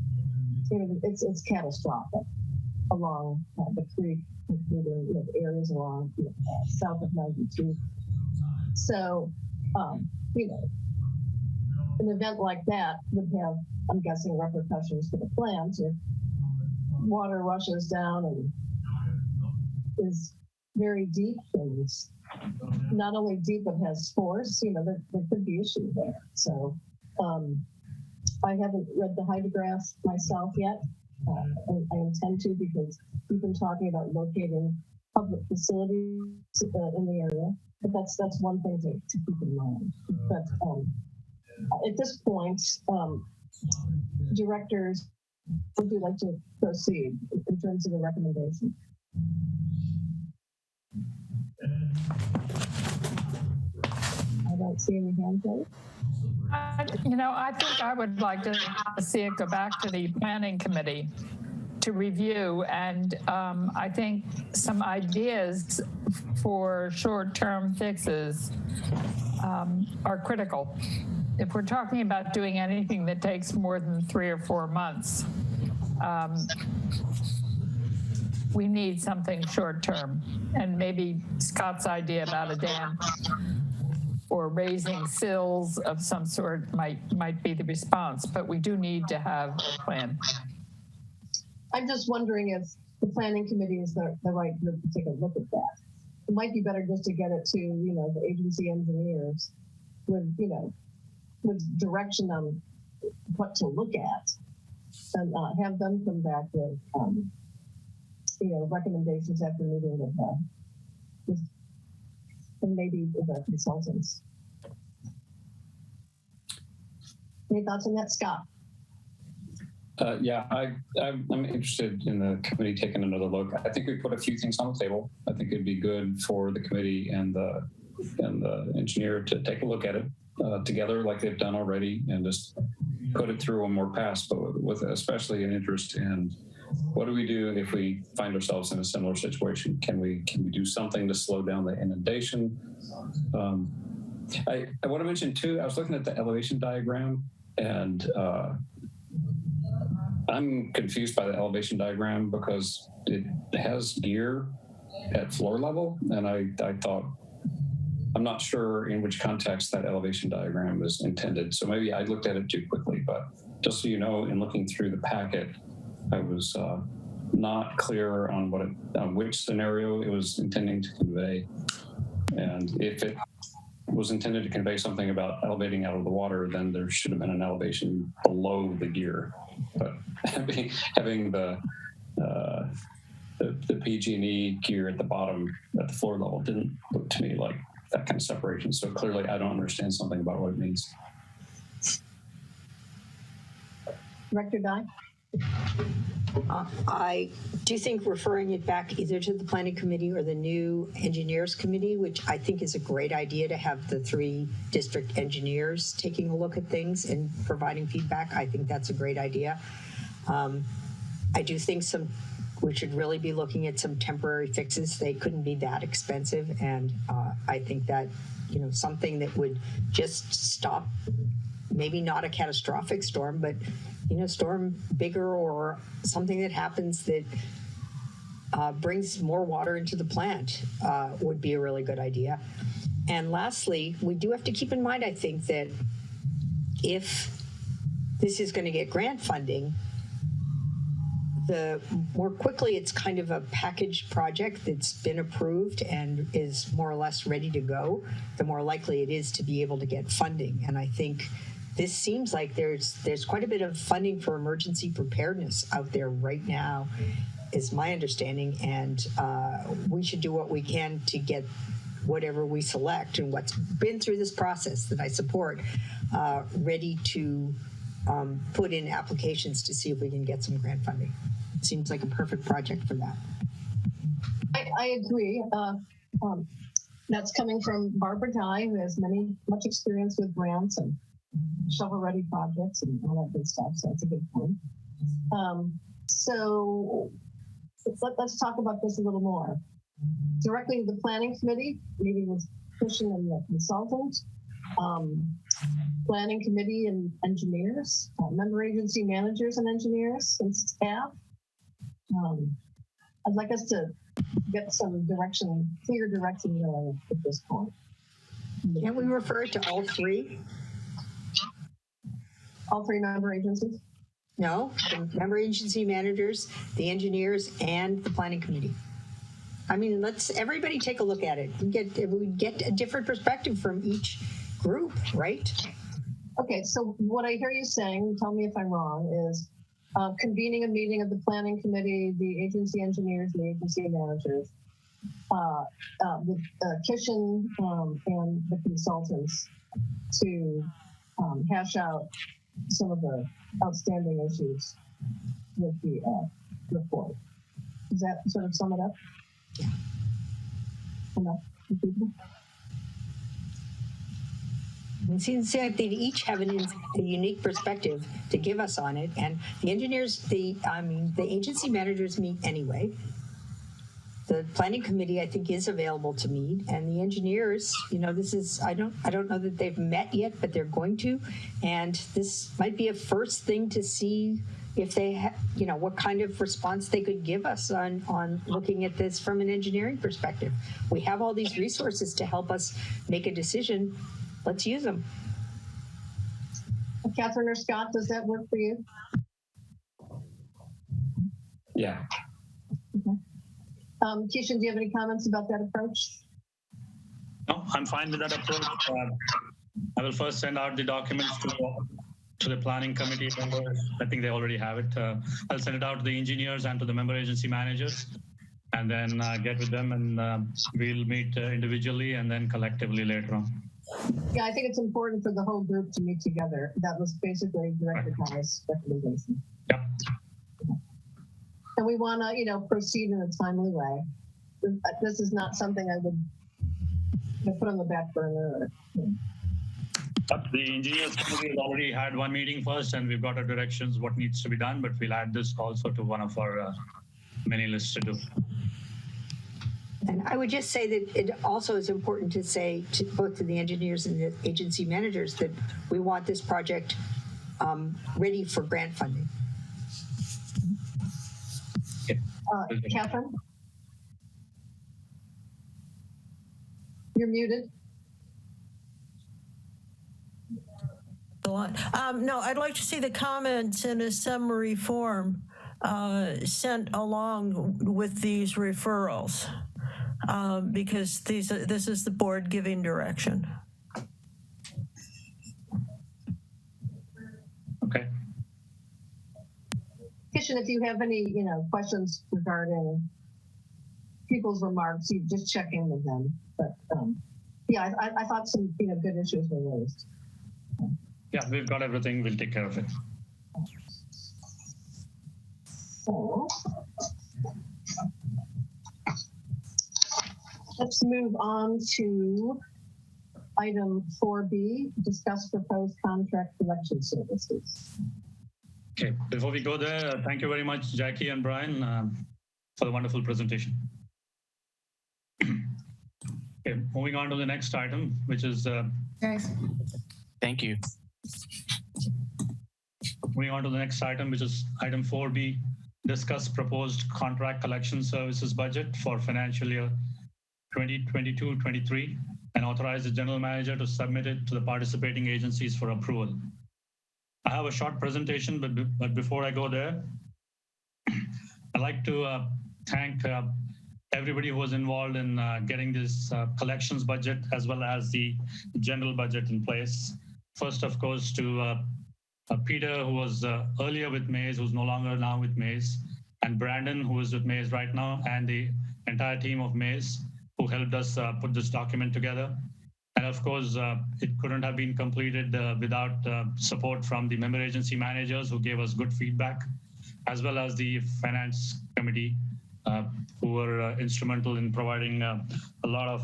It's catastrophic along the creek, including the areas along south of 92. So, an event like that would have, I'm guessing, repercussions for the plant if water rushes down and is very deep, and not only deep but has force. There could be issues there. So I haven't read the hydrographs myself yet. I intend to, because we've been talking about locating public facilities in the area. But that's one thing to keep in mind. But at this point, directors, would you like to proceed in terms of the recommendation? I don't see any hands raised. I think I would like to see it go back to the planning committee to review, and I think some ideas for short-term fixes are critical. If we're talking about doing anything that takes more than 3 or 4 months, we need something short-term, and maybe Scott's idea about a dam or raising sills of some sort might be the response, but we do need to have a plan. I'm just wondering if the planning committee is the right group to take a look at that. It might be better just to get it to, the agency engineers with direction on what to look at, and have them come back with, recommendations after meeting with and maybe with our consultants. Any thoughts on that, Scott? Yeah, I'm interested in the committee taking another look. I think we put a few things on the table. I think it'd be good for the committee and the engineer to take a look at it together, like they've done already, and just put it through one more pass, but with especially an interest in what do we do if we find ourselves in a similar situation? Can we do something to slow down the inundation? I want to mention too, I was looking at the elevation diagram, and I'm confused by the elevation diagram because it has gear at floor level, and I thought, I'm not sure in which context that elevation diagram is intended. So maybe I looked at it too quickly, but just so you know, in looking through the packet, I was not clear on which scenario it was intending to convey. And if it was intended to convey something about elevating out of the water, then there should have been an elevation below the gear. But having the PG&E gear at the bottom, at the floor level, didn't look to me like that kind of separation. So clearly I don't understand something about what it means. Director Dye? I do think referring it back either to the planning committee or the new engineers committee, which I think is a great idea to have the 3 district engineers taking a look at things and providing feedback. I think that's a great idea. I do think we should really be looking at some temporary fixes. They couldn't be that expensive. And I think that, something that would just stop, maybe not a catastrophic storm, but storm bigger or something that happens that brings more water into the plant would be a really good idea. And lastly, we do have to keep in mind, I think, that if this is going to get grant funding, the more quickly it's kind of a packaged project that's been approved and is more or less ready to go, the more likely it is to be able to get funding. And I think this seems like there's quite a bit of funding for emergency preparedness out there right now, is my understanding. And we should do what we can to get whatever we select and what's been through this process that I support, ready to put in applications to see if we can get some grant funding. It seems like a perfect project for that. I agree. That's coming from Barbara Dye, who has much experience with grants and shovel-ready projects and all that good stuff. So that's a good point. So let's talk about this a little more. Directly to the planning committee, meeting with Christian and the consultant, planning committee and engineers, member agency managers and engineers and staff. I'd like us to get some direction, clear direction really at this point. Can we refer to all 3? All 3 member agencies? No, the member agency managers, the engineers, and the planning committee. I mean, let's everybody take a look at it. We get a different perspective from each group, right? Okay, so what I hear you saying, tell me if I'm wrong, is convening a meeting of the planning committee, the agency engineers, the agency managers, with Kishan and the consultants to hash out some of the outstanding issues with the report. Does that sort of sum it up? Yeah. Enough for people? It seems like they each have a unique perspective to give us on it. And the engineers, the agency managers meet anyway. The planning committee, I think, is available to meet, and the engineers, this is, I don't know that they've met yet, but they're going to, and this might be a first thing to see if they what kind of response they could give us on looking at this from an engineering perspective. We have all these resources to help us make a decision. Let's use them. Catherine or Scott, does that work for you? Yeah. Okay. Kishan, do you have any comments about that approach? No, I'm fine with that approach. I will first send out the documents to the planning committee members. I think they already have it. I'll send it out to the engineers and to the member agency managers, and then get with them, and we'll meet individually and then collectively later on. Yeah, I think it's important for the whole group to meet together. That was basically Director Dye's recommendation. Yep. And we want to, proceed in a timely way. This is not something I would put on the back burner. But the engineers committee has already had one meeting first, and we've got our directions what needs to be done. But we'll add this also to one of our many lists to do. And I would just say that it also is important to say to both to the engineers and the agency managers that we want this project ready for grant funding. Catherine? You're muted. No, I'd like to see the comments in a summary form sent along with these referrals, because this is the board giving direction. Okay. Kishan, if you have any, questions regarding people's remarks, you just check in with them. But yeah, I thought some, good issues were raised. Yeah, we've got everything. We'll take care of it. So let's move on to item 4B, discuss proposed contract collection services. Okay, before we go there, thank you very much, Jackie and Brian, for the wonderful presentation. Okay, moving on to the next item, which is Thank you. moving on to the next item, which is item 4B, discuss proposed contract collection services budget for financial year 2022-23 and authorize the general manager to submit it to the participating agencies for approval. I have a short presentation, but before I go there, I'd like to thank everybody who was involved in getting this collections budget as well as the general budget in place. First, of course, to Peter, who was earlier with Maze, who's no longer now with Maze, and Brandon, who is with Maze right now, and the entire team of Maze, who helped us put this document together. And of course, it couldn't have been completed without support from the member agency managers who gave us good feedback, as well as the finance committee, who were instrumental in providing a lot of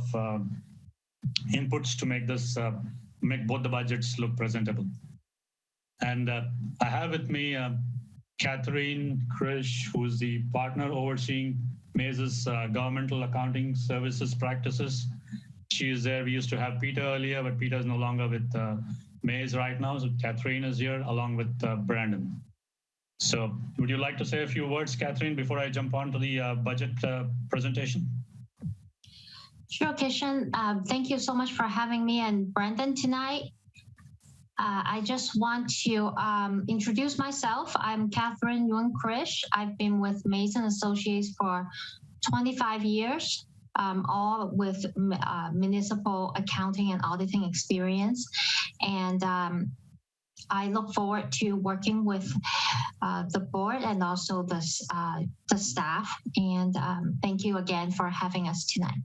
inputs to make this, make both the budgets look presentable. And I have with me Catherine Krish, who is the partner overseeing Maze's governmental accounting services practices. She is there. We used to have Peter earlier, but Peter is no longer with Maze right now. So Catherine is here along with Brandon. So would you like to say a few words, Catherine, before I jump on to the budget presentation? Sure, Kishan. Thank you so much for having me and Brandon tonight. I just want to introduce myself. I'm Catherine Yuan Krish. I've been with Mason Associates for 25 years, all with municipal accounting and auditing experience. And I look forward to working with the board and also the staff. And thank you again for having us tonight.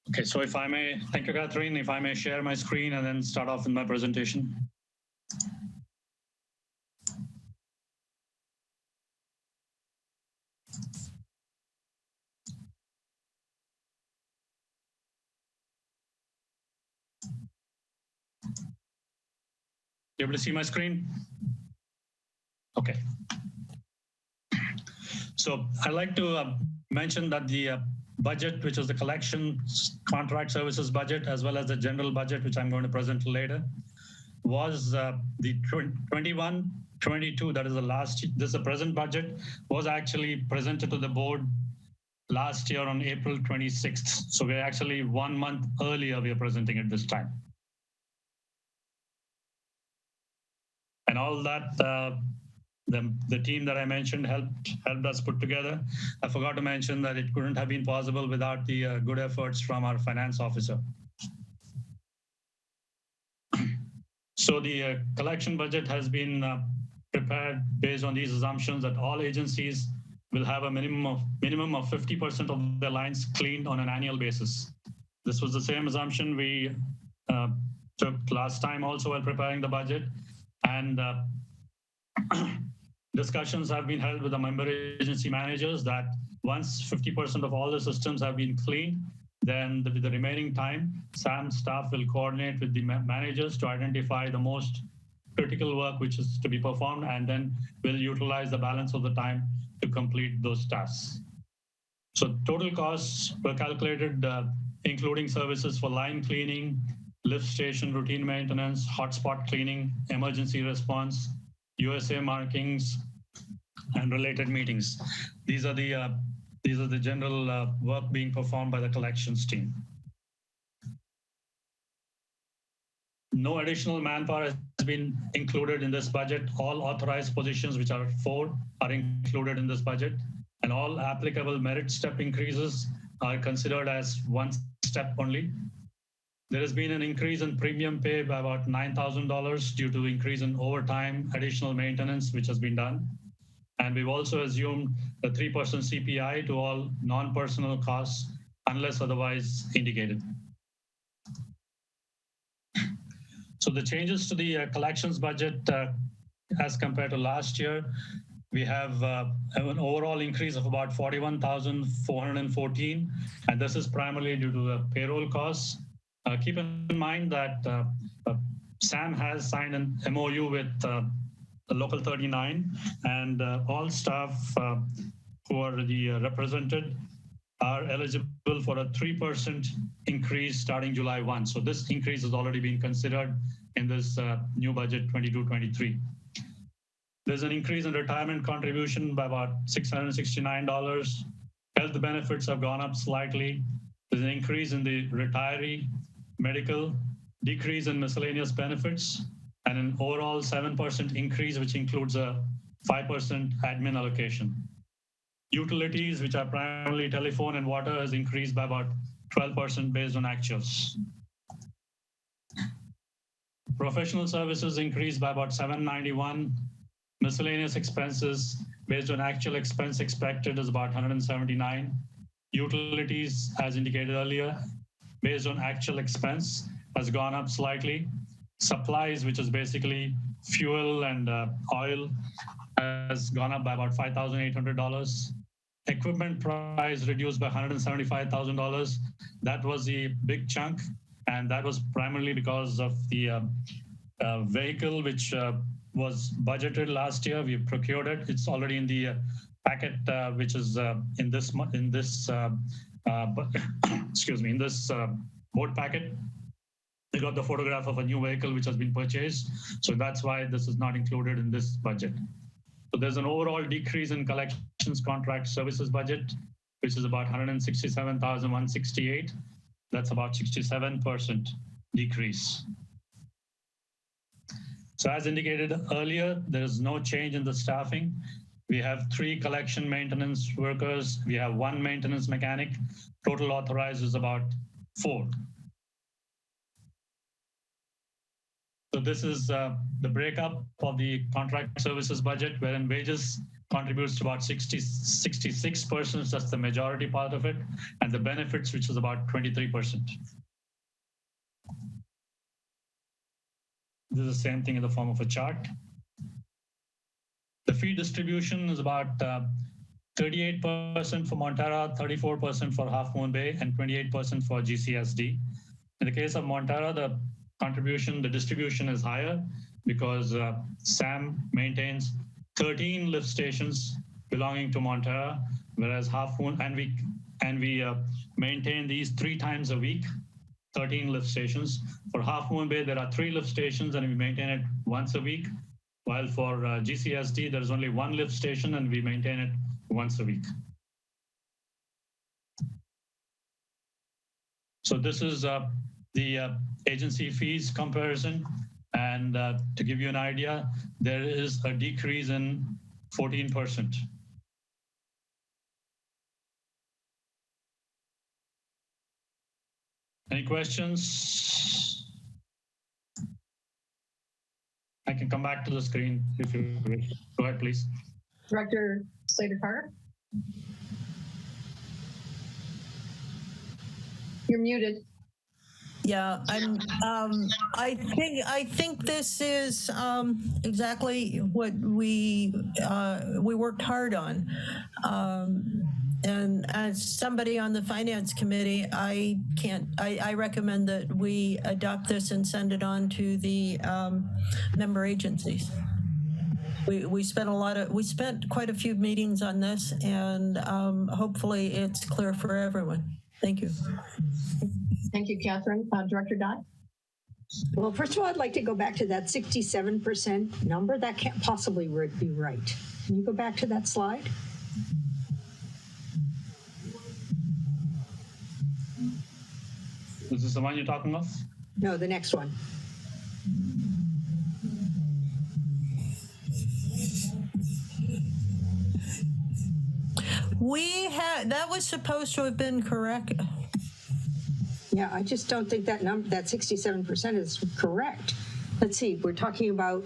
Okay, so if I may, thank you, Catherine. If I may share my screen and then start off with my presentation. You able to see my screen? Okay. So I'd like to mention that the budget, which is the collection contract services budget, as well as the general budget, which I'm going to present later, was the 21-22, that is the last, this is the present budget, was actually presented to the board last year on April 26th. So we're actually 1 month earlier, we are presenting it this time. And all that, the team that I mentioned helped us put together. I forgot to mention that it couldn't have been possible without the good efforts from our finance officer. So the collection budget has been prepared based on these assumptions that all agencies will have a minimum of 50% of their lines cleaned on an annual basis. This was the same assumption we took last time also while preparing the budget. And discussions have been held with the member agency managers that once 50% of all the systems have been cleaned, then the remaining time, SAM's staff will coordinate with the managers to identify the most critical work which is to be performed, and then we'll utilize the balance of the time to complete those tasks. So total costs were calculated, including services for line cleaning, lift station routine maintenance, hotspot cleaning, emergency response, USA markings, and related meetings. These are the general work being performed by the collections team. No additional manpower has been included in this budget. All authorized positions, which are 4, are included in this budget, and all applicable merit step increases are considered as 1 step only. There has been an increase in premium pay by about $9,000 due to increase in overtime, additional maintenance, which has been done. And we've also assumed a 3% CPI to all non-personal costs, unless otherwise indicated. So the changes to the collections budget as compared to last year, we have an overall increase of about 41,414, and this is primarily due to the payroll costs. Keep in mind that SAM has signed an MOU with Local 39, and all staff who are represented are eligible for a 3% increase starting July 1. So this increase has already been considered in this new budget 22-23. There's an increase in retirement contribution by about $669. Health benefits have gone up slightly. There's an increase in the retiree, medical, decrease in miscellaneous benefits, and an overall 7% increase, which includes a 5% admin allocation. Utilities, which are primarily telephone and water, has increased by about 12% based on actuals. Professional services increased by about $791. Miscellaneous expenses based on actual expense expected is about $179. Utilities, as indicated earlier, based on actual expense, has gone up slightly. Supplies, which is basically fuel and oil, has gone up by about $5,800. Equipment price reduced by $175,000. That was the big chunk, and that was primarily because of the vehicle which was budgeted last year. We procured it. It's already in the packet, which is in this excuse me, in this board packet. We got the photograph of a new vehicle which has been purchased. So that's why this is not included in this budget. So there's an overall decrease in collections contract services budget, which is about $167,168. That's about 67% decrease. So as indicated earlier, there is no change in the staffing. We have 3 collection maintenance workers. We have 1 maintenance mechanic. Total authorized is about 4. So this is the breakup of the contract services budget, wherein wages contributes to about 66%. That's the majority part of it. And the benefits, which is about 23%. This is the same thing in the form of a chart. The fee distribution is about 38% for Montara, 34% for Half Moon Bay, and 28% for GCSD. In the case of Montara, the contribution, the distribution is higher because SAM maintains 13 lift stations belonging to Montara, whereas Half Moon, and we maintain these 3 times a week, 13 lift stations. For Half Moon Bay, there are 3 lift stations and we maintain it once a week. While for GCSD, there is only 1 lift station and we maintain it once a week. So this is the agency fees comparison. And to give you an idea, there is a decrease in 14%. Any questions? I can come back to the screen if you wish. Go ahead, please. Director Slater-Carter? You're muted. Yeah, I think this is exactly what we worked hard on. And as somebody on the finance committee, I recommend that we adopt this and send it on to the member agencies. We spent quite a few meetings on this, and hopefully it's clear for everyone. Thank you. Thank you, Catherine. Director Dye? Well, first of all, I'd like to go back to that 67% number. That can't possibly be right. Can you go back to that slide? Is this the one you're talking of? No, the next one. That was supposed to have been correct. Yeah, I just don't think that number, that 67% is correct. Let's see, we're talking about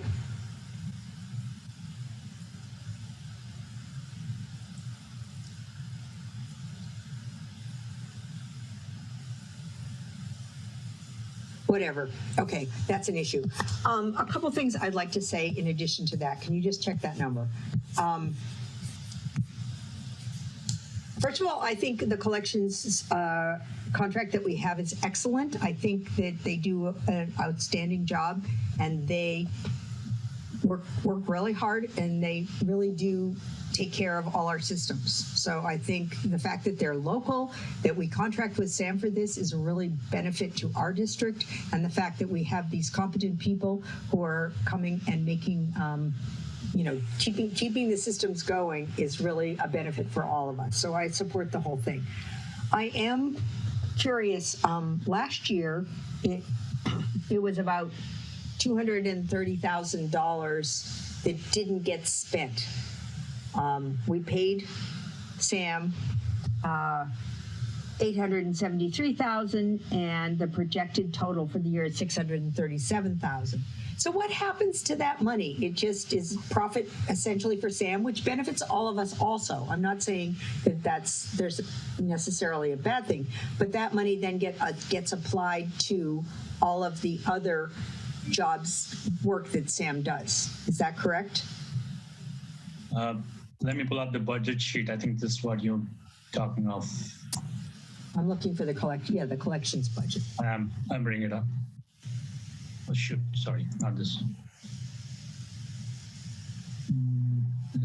whatever. Okay, that's an issue. A couple things I'd like to say in addition to that. Can you just check that number? First of all, I think the collections contract that we have is excellent. I think that they do an outstanding job, and they work really hard, and they really do take care of all our systems. So I think the fact that they're local, that we contract with Sam for this is a really benefit to our district, and the fact that we have these competent people who are coming and making keeping the systems going is really a benefit for all of us. So I support the whole thing. I am curious. Last year, it was about $230,000 that didn't get spent. We paid Sam $873,000, and the projected total for the year is $637,000. So what happens to that money? It just is profit essentially for Sam, which benefits all of us also. I'm not saying that there's necessarily a bad thing, but that money then gets applied to all of the other jobs work that Sam does. Is that correct? Let me pull up the budget sheet. I think this is what you're talking of. I'm looking for the collections budget. I'm bringing it up. Oh, shoot, sorry, not this. I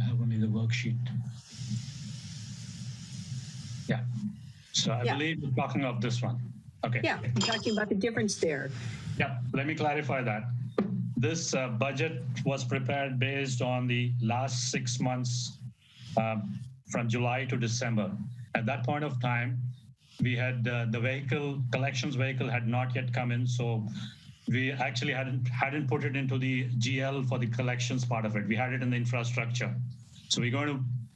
have only the worksheet. Yeah, so I believe you're talking of this one. Okay. Yeah, I'm talking about the difference there. Yeah, let me clarify that. This budget was prepared based on the last 6 months from July to December. At that point of time, we had the collections vehicle had not yet come in, so we actually hadn't put it into the GL for the collections part of it. We had it in the infrastructure. So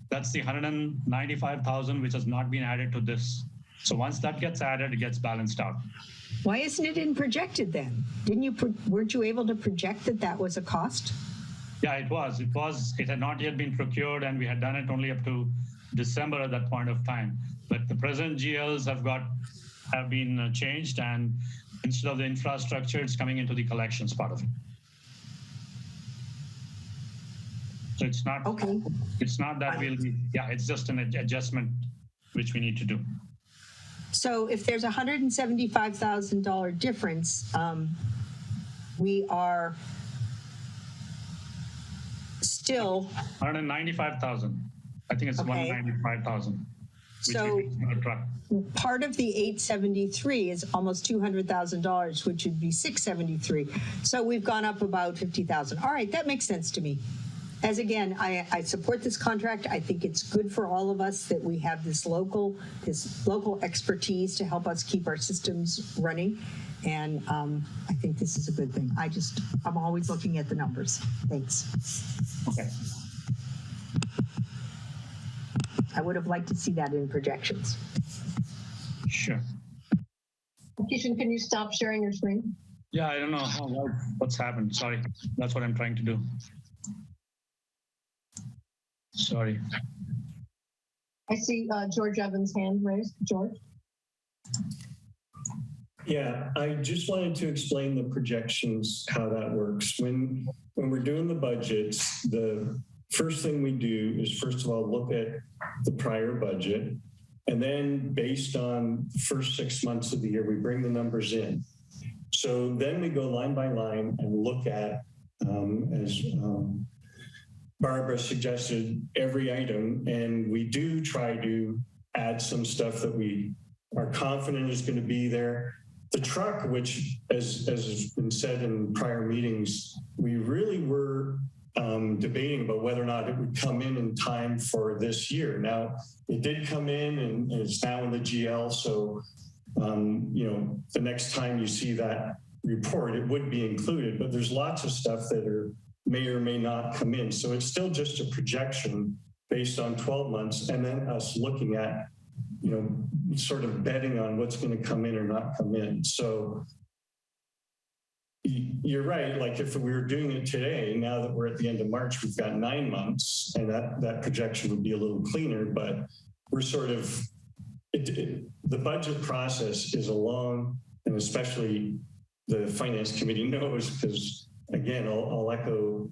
that's the 195,000 which has not been added to this. So once that gets added, it gets balanced out. Why isn't it in projected then? Weren't you able to project that was a cost? Yeah, it was. It had not yet been procured, and we had done it only up to December at that point of time. But the present GLs have been changed, and instead of the infrastructure, it's coming into the collections part of it. So it's not okay. It's not that it's just an adjustment which we need to do. So if there's a $175,000 difference, we are still 195,000. I think it's 195,000. So part of the 873 is almost $200,000, which would be 673. So we've gone up about 50,000. All right, that makes sense to me. As again, I support this contract. I think it's good for all of us that we have this local expertise to help us keep our systems running. And I think this is a good thing. I'm always looking at the numbers. Thanks. Okay. I would have liked to see that in projections. Sure. Kishan, can you stop sharing your screen? Yeah, I don't know what's happened. Sorry. That's what I'm trying to do. Sorry. I see George Evans' hand raised. George? Yeah, I just wanted to explain the projections, how that works. When we're doing the budgets, the first thing we do is, first of all, look at the prior budget. And then based on the first 6 months of the year, we bring the numbers in. So then we go line by line and look at, as Barbara suggested, every item. And we do try to add some stuff that we are confident is going to be there. The truck, which, as has been said in prior meetings, we really were debating about whether or not it would come in time for this year. Now, it did come in and it's now in the GL. So, the next time you see that report, it would be included, but there's lots of stuff that may or may not come in. So it's still just a projection based on 12 months and then us looking at, sort of betting on what's going to come in or not come in. So you're right. Like if we were doing it today, now that we're at the end of March, we've got 9 months and that projection would be a little cleaner, but we're sort of, the budget process is a long and especially the finance committee knows, because again, I'll echo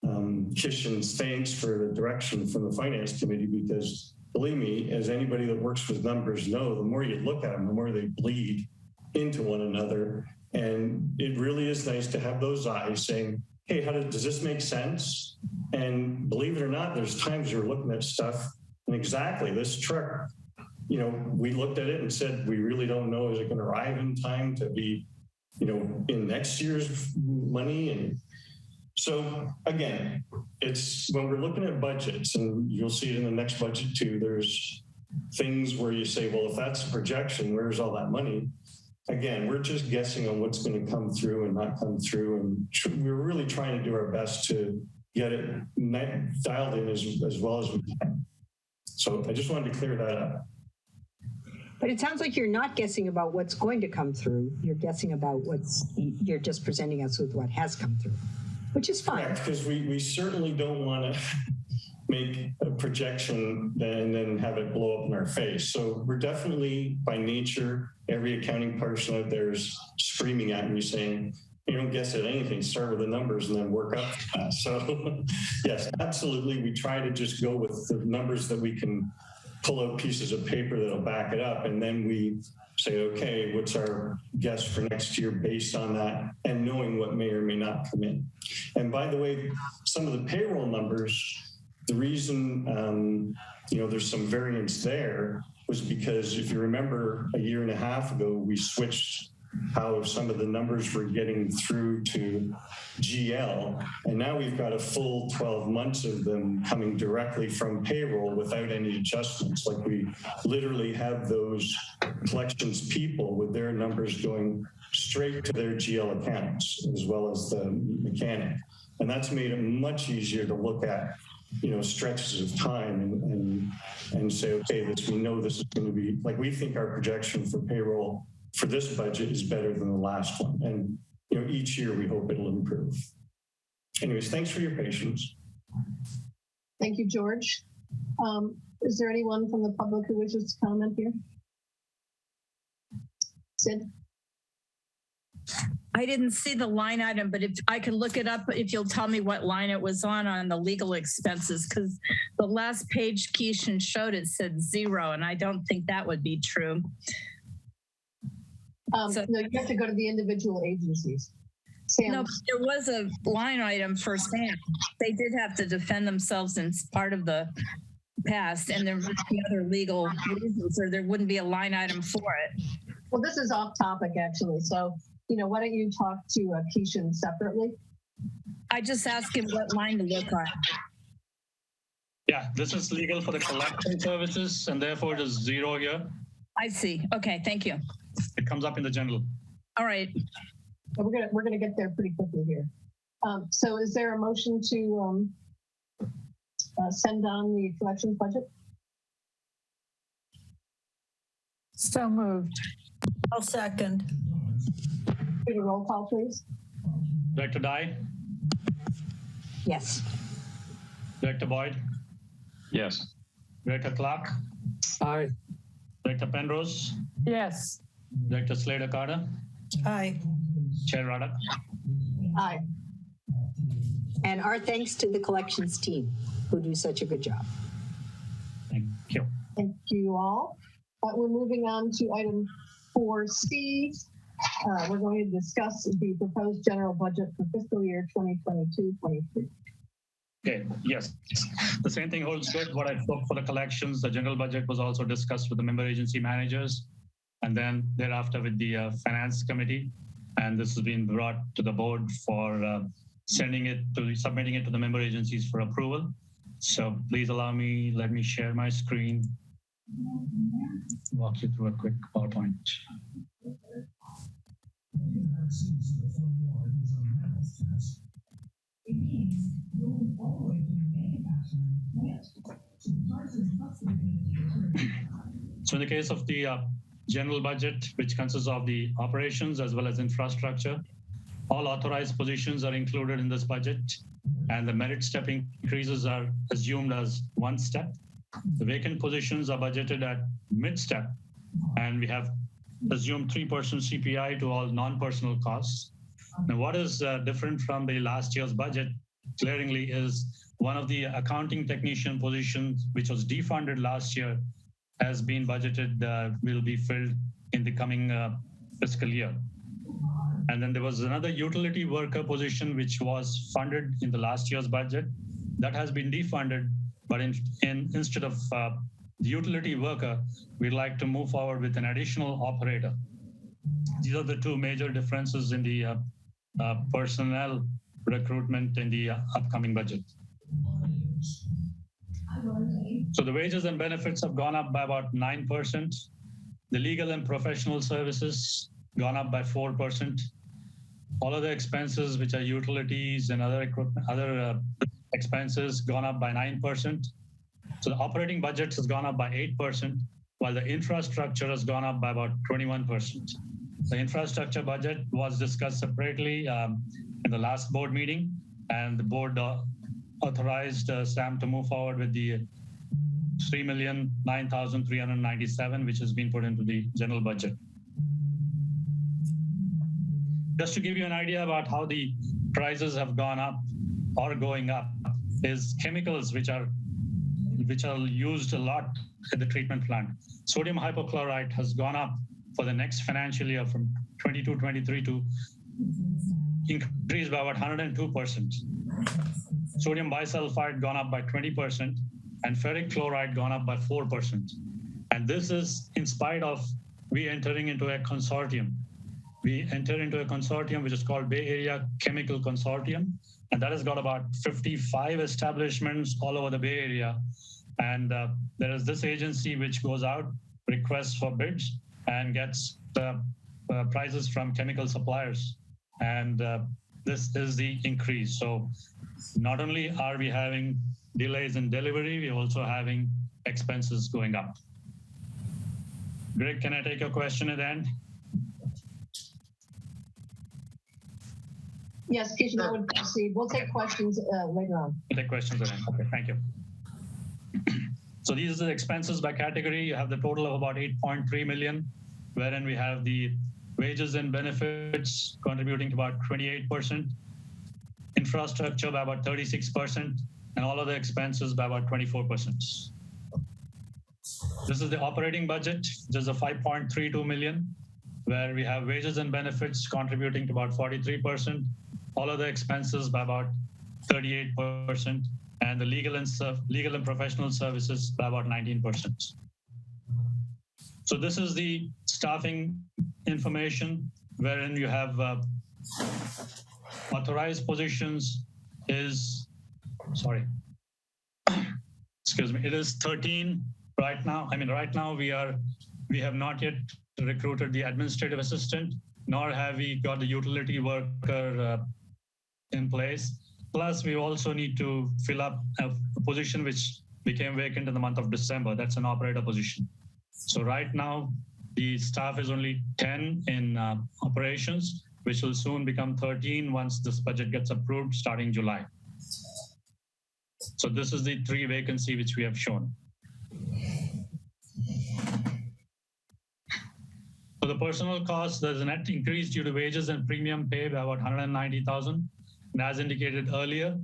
Kishan's thanks for the direction from the finance committee, because believe me, as anybody that works with numbers know, the more you look at them, the more they bleed into one another. And it really is nice to have those eyes saying, hey, does this make sense? And believe it or not, there's times you're looking at stuff and exactly this truck, you know, we looked at it and said, we really don't know, is it going to arrive in time to be, you know, in next year's money? And so again, it's when we're looking at budgets, and you'll see it in the next budget too, there's things where you say, well, if that's a projection, where's all that money? Again, we're just guessing on what's going to come through and not come through. And we're really trying to do our best to get it dialed in as well as we can. So I just wanted to clear that up. But it sounds like you're not guessing about what's going to come through. You're guessing about you're just presenting us with what has come through, which is fine. Because we certainly don't want to make a projection and then have it blow up in our face. So we're definitely, by nature, every accounting person out there is screaming at me saying, you don't guess at anything, start with the numbers and then work up. So yes, absolutely. We try to just go with the numbers that we can pull out pieces of paper that'll back it up. And then we say, okay, what's our guess for next year based on that, and knowing what may or may not come in. And by the way, some of the payroll numbers, the reason you know, there's some variance there was because if you remember a year and a half ago, we switched how some of the numbers were getting through to GL. And now we've got a full 12 months of them coming directly from payroll without any adjustments. Like we literally have those collections people with their numbers going straight to their GL accounts, as well as the mechanic. And that's made it much easier to look at, you know, stretches of time and say, okay, we know this is going to be, like, we think our projection for payroll for this budget is better than the last one. And, you know, each year we hope it'll improve. Anyways, thanks for your patience. Thank you, George. Is there anyone from the public who wishes to comment here? Sid? I didn't see the line item, but if I could look it up, if you'll tell me what line it was on the legal expenses, because the last page Keishan showed, it said 0, and I don't think that would be true. No, you have to go to the individual agencies. Sam. No, but there was a line item for Sam. They did have to defend themselves in part of the past, and there would be other legal reasons, or there wouldn't be a line item for it. Well, this is off topic, actually. So, you know, why don't you talk to Keishan separately? I just asked him what line to look on. Yeah, this is legal for the collection services, and therefore it is 0 here. I see. Okay, thank you. It comes up in the general. All right. We're gonna get there pretty quickly here. So is there a motion to send on the collections budget? So moved. I'll second. Do a roll call, please. Director Dye? Yes. Director Boyd? Yes. Director Clark? Aye. Director Penrose? Yes. Director Slater-Carter? Aye. Chair Ruddock? Aye. And our thanks to the collections team who do such a good job. Thank you. Thank you all. We're moving on to item 4C. We're going to discuss the proposed general budget for fiscal year 2022-23. Okay, yes. The same thing holds good. What I spoke for the collections, the general budget was also discussed with the member agency managers, and then thereafter with the finance committee. And this has been brought to the board for submitting it to the member agencies for approval. So please let me share my screen, walk you through a quick PowerPoint. So in the case of the general budget, which consists of the operations as well as infrastructure, all authorized positions are included in this budget, and the merit step increases are assumed as 1 step. The vacant positions are budgeted at mid-step, and we have assume 3% CPI to all non-personal costs. Now, what is different from the last year's budget glaringly is one of the accounting technician positions, which was defunded last year, has been budgeted, will be filled in the coming fiscal year. And then there was another utility worker position, which was funded in the last year's budget. That has been defunded, but instead of the utility worker, we'd like to move forward with an additional operator. These are the two major differences in the personnel recruitment in the upcoming budget. So the wages and benefits have gone up by about 9%. The legal and professional services gone up by 4%. All of the expenses, which are utilities and other equipment, other expenses, gone up by 9%. So the operating budget has gone up by 8%, while the infrastructure has gone up by about 21%. The infrastructure budget was discussed separately in the last board meeting, and the board authorized Sam to move forward with the 3,009,397, which has been put into the general budget. Just to give you an idea about how the prices have gone up or going up, is chemicals which are used a lot at the treatment plant. Sodium hypochlorite has gone up for the next financial year from 22-23 to increase by about 102%. Sodium bisulfite gone up by 20%, and ferric chloride gone up by 4%. And this is in spite of we entering into a consortium. We enter into a consortium which is called Bay Area Chemical Consortium, and that has got about 55 establishments all over the Bay Area. And there is this agency which goes out, requests for bids, and gets prices from chemical suppliers. And this is the increase. So not only are we having delays in delivery, we're also having expenses going up. Greg, can I take your question at the end? Yes, Kishan, I would proceed. We'll take questions later on. We'll take questions at the end. Okay, thank you. So these are the expenses by category. You have the total of about 8.3 million, wherein we have the wages and benefits contributing to about 28%, infrastructure by about 36%, and all other expenses by about 24%. This is the operating budget. This is a 5.32 million, where we have wages and benefits contributing to about 43%, all other expenses by about 38%, and the legal and professional services by about 19%. So this is the staffing information, wherein you have authorized positions is, sorry, excuse me, it is 13 right now. I mean, right now we have not yet recruited the administrative assistant, nor have we got the utility worker in place. Plus, we also need to fill up a position which became vacant in the month of December. That's an operator position. So right now, the staff is only 10 in operations, which will soon become 13 once this budget gets approved starting July. So this is the 3 vacancy which we have shown. For the personal costs, there's a net increase due to wages and premium pay by about 190,000. And as indicated earlier,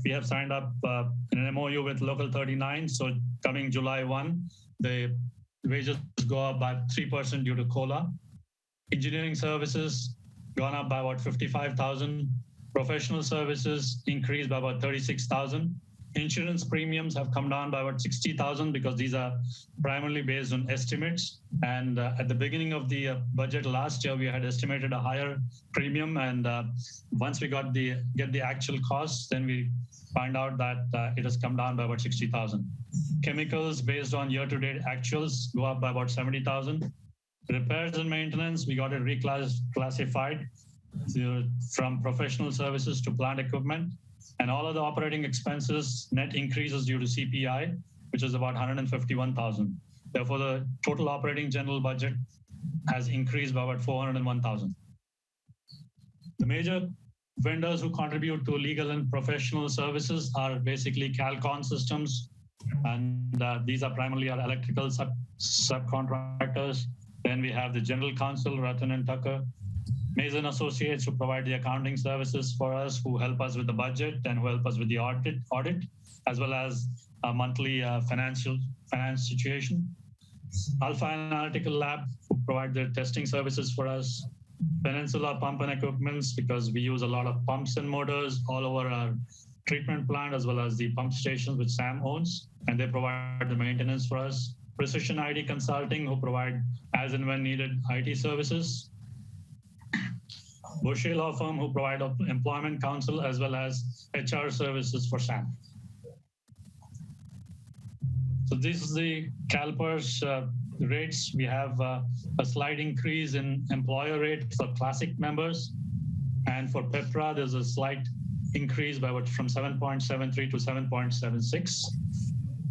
we have signed up an MOU with Local 39. So coming July 1, the wages go up by 3% due to COLA. Engineering services gone up by about 55,000. Professional services increased by about 36,000. Insurance premiums have come down by about 60,000 because these are primarily based on estimates. And at the beginning of the budget last year, we had estimated a higher premium. And once we get the actual costs, then we find out that it has come down by about 60,000. Chemicals based on year-to-date actuals go up by about 70,000. Repairs and maintenance, we got it reclassified from professional services to plant equipment. And all of the operating expenses net increases due to CPI, which is about 151,000. Therefore, the total operating general budget has increased by about 401,000. The major vendors who contribute to legal and professional services are basically Calcon Systems, and these are primarily our electrical subcontractors. Then we have the general counsel, Ratan and Tucker. Mason Associates, who provide the accounting services for us, who help us with the budget and who help us with the audit, as well as a monthly finance situation. Alpha Analytical Lab, who provide their testing services for us. Peninsula Pump and Equipments, because we use a lot of pumps and motors all over our treatment plant, as well as the pump stations which Sam owns, and they provide the maintenance for us. Precision ID Consulting, who provide as and when needed IT services. Boucher Law Firm, who provide employment counsel as well as HR services for Sam. So this is the CalPERS rates. We have a slight increase in employer rate for classic members. And for PEPRA, there's a slight increase by from 7.73 to 7.76.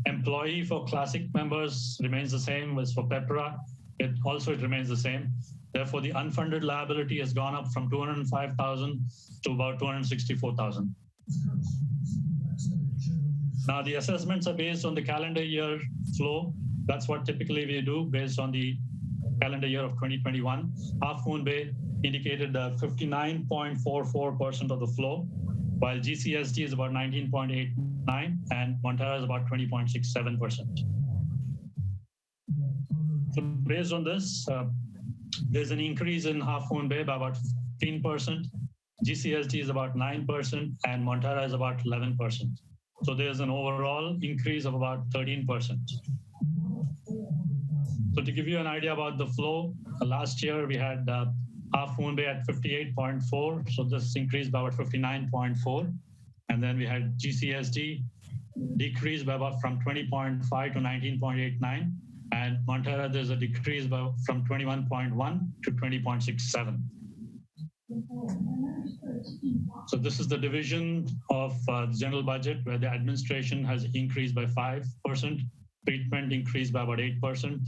Employee for classic members remains the same as for PEPRA. It remains the same. Therefore, the unfunded liability has gone up from 205,000 to about 264,000. Now, the assessments are based on the calendar year flow. That's what typically we do based on the calendar year of 2021. Half Moon Bay indicated 59.44% of the flow, while GCSD is about 19.89 and Montara is about 20.67%. So based on this, there's an increase in Half Moon Bay by about 15%. GCSD is about 9% and Montara is about 11%. So there's an overall increase of about 13%. So to give you an idea about the flow, last year we had Half Moon Bay at 58.4. So this increased by about 59.4. And then we had GCSD decreased by about from 20.5 to 19.89. And Montara, there's a decrease from 21.1 to 20.67. So this is the division of the general budget where the administration has increased by 5%, treatment increased by about 8%,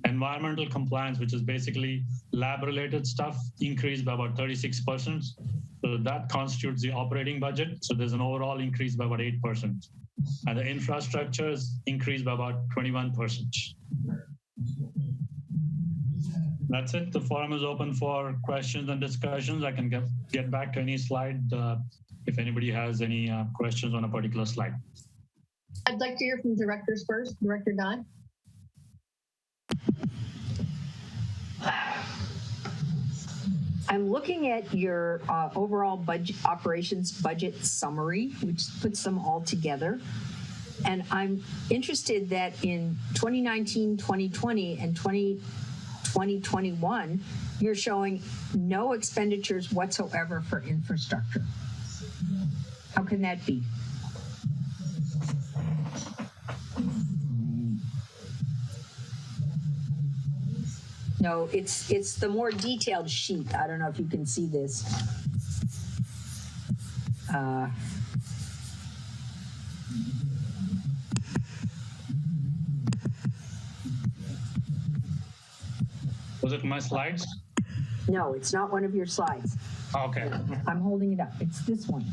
environmental compliance, which is basically lab-related stuff, increased by about 36%. So that constitutes the operating budget. So there's an overall increase by about 8%. And the infrastructure is increased by about 21%. That's it. The forum is open for questions and discussions. I can get back to any slide if anybody has any questions on a particular slide. I'd like to hear from directors first. Director Don. I'm looking at your overall budget operations budget summary, which puts them all together. And I'm interested that in 2019, 2020, and 2021, you're showing no expenditures whatsoever for infrastructure. How can that be? No, it's the more detailed sheet. I don't know if you can see this. Was it my slides? No, it's not one of your slides. Okay. I'm holding it up. It's this one.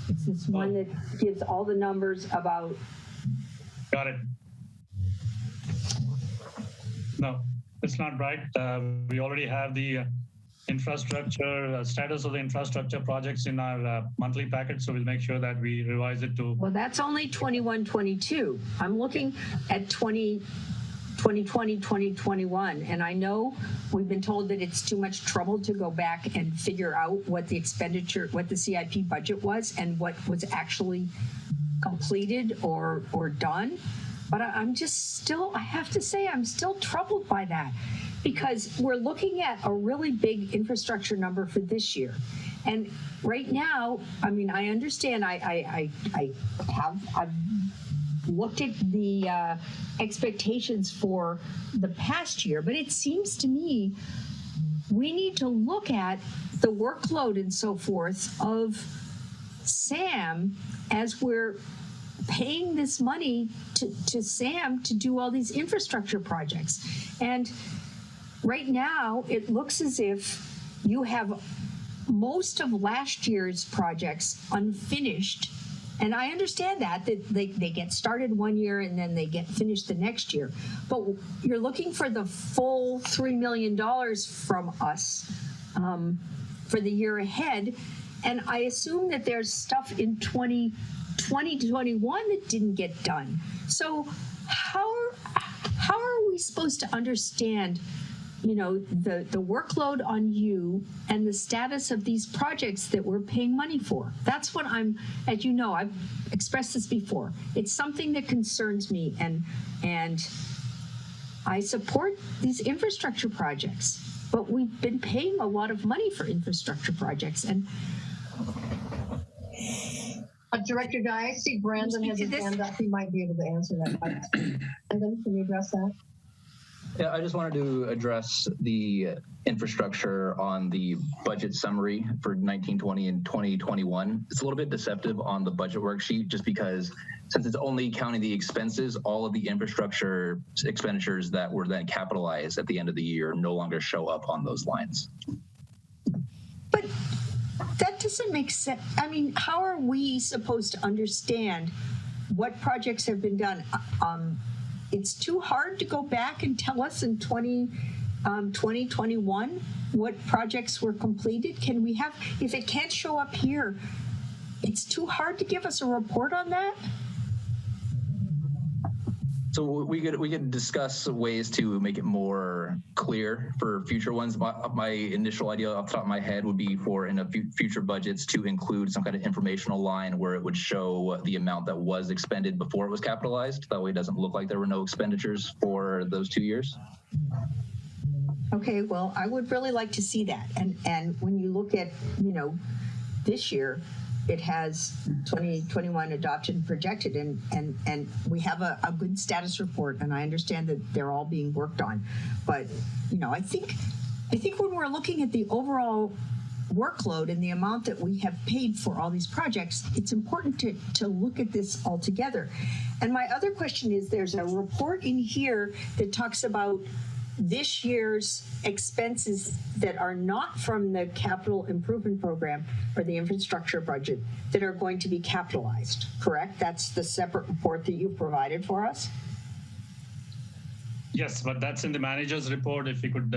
It's this one that gives all the numbers about. Got it. No, it's not right. We already have the infrastructure, status of the infrastructure projects in our monthly package, so we'll make sure that we revise it to. Well, that's only 21, 22. I'm looking at 2020, 2021. And I know we've been told that it's too much trouble to go back and figure out what the expenditure, what the CIP budget was and what was actually completed or done. But I'm just still, I have to say, I'm still troubled by that because we're looking at a really big infrastructure number for this year. And right now, I mean, I understand I've looked at the expectations for the past year, but it seems to me we need to look at the workload and so forth of Sam as we're paying this money to Sam to do all these infrastructure projects. And right now, it looks as if you have most of last year's projects unfinished And I understand that they get started one year and then they get finished the next year. But you're looking for the full $3 million from us for the year ahead. And I assume that there's stuff in 2020 to 21 that didn't get done. So how are we supposed to understand, you know, the workload on you and the status of these projects that we're paying money for? That's what I'm, as you know, I've expressed this before. It's something that concerns me, and I support these infrastructure projects, but we've been paying a lot of money for infrastructure projects. And Director Guy, I see Brandon has his hand up. He might be able to answer that question. Brandon, can you address that? Yeah, I just wanted to address the infrastructure on the budget summary for 1920 and 2021. It's a little bit deceptive on the budget worksheet just because since it's only counting the expenses, all of the infrastructure expenditures that were then capitalized at the end of the year no longer show up on those lines. But that doesn't make sense. I mean, how are we supposed to understand what projects have been done? It's too hard to go back and tell us in 2021 what projects were completed. Can we have, if it can't show up here, it's too hard to give us a report on that? So we could discuss ways to make it more clear for future ones. My initial idea off the top of my head would be for in a future budgets to include some kind of informational line where it would show the amount that was expended before it was capitalized. That way it doesn't look like there were no expenditures for those 2 years. Okay, well, I would really like to see that. And when you look at, you know, this year, it has 2021 adopted and projected, and we have a good status report, and I understand that they're all being worked on. But, you know, I think when we're looking at the overall workload and the amount that we have paid for all these projects, it's important to look at this all together. And my other question is, there's a report in here that talks about this year's expenses that are not from the capital improvement program or the infrastructure budget that are going to be capitalized, correct? That's the separate report that you've provided for us? Yes, but that's in the manager's report. If we could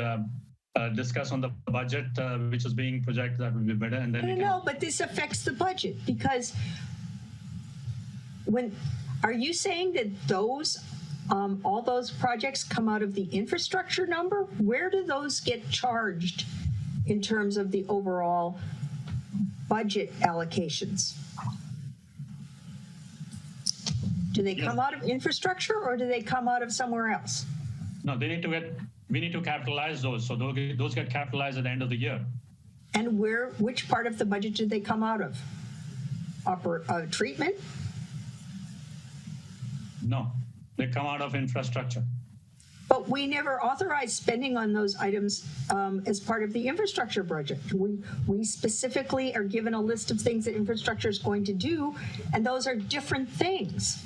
discuss on the budget, which is being projected, that would be better. And then No, but this affects the budget because are you saying that those all those projects come out of the infrastructure number? Where do those get charged in terms of the overall budget allocations? Do they come out of infrastructure or do they come out of somewhere else? No, we need to capitalize those. So those get capitalized at the end of the year. And which part of the budget did they come out of? Treatment? No. They come out of infrastructure. But we never authorized spending on those items as part of the infrastructure budget. We specifically are given a list of things that infrastructure is going to do, and those are different things.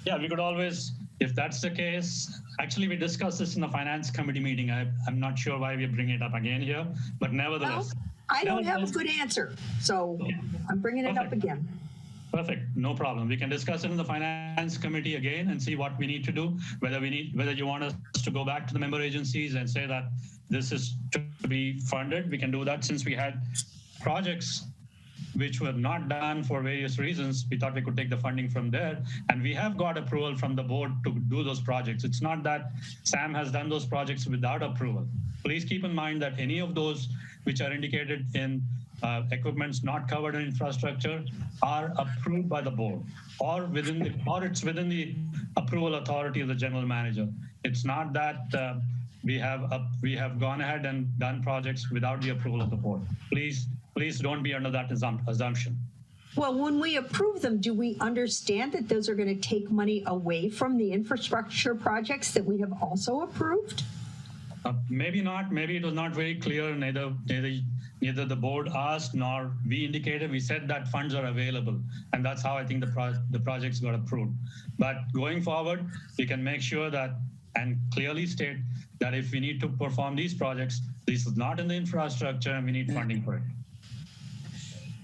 Yeah, we could always, if that's the case, actually we discussed this in the finance committee meeting. I'm not sure why we bring it up again here, but nevertheless. Well, I don't have a good answer, so I'm bringing it up again. Perfect, no problem. We can discuss it in the finance committee again and see what we need to do, whether you want us to go back to the member agencies and say that this is to be funded. We can do that since we had projects which were not done for various reasons. We thought we could take the funding from there, and we have got approval from the board to do those projects. It's not that Sam has done those projects without approval. Please keep in mind that any of those which are indicated in equipments not covered in infrastructure are approved by the board or it's within the approval authority of the general manager. It's not that we have gone ahead and done projects without the approval of the board. Please don't be under that assumption. Well, when we approve them, do we understand that those are going to take money away from the infrastructure projects that we have also approved? Maybe not. Maybe it was not very clear. Neither the board asked nor we indicated. We said that funds are available, and that's how I think the projects got approved. But going forward, we can make sure that and clearly state that if we need to perform these projects, this is not in the infrastructure, and we need funding for it.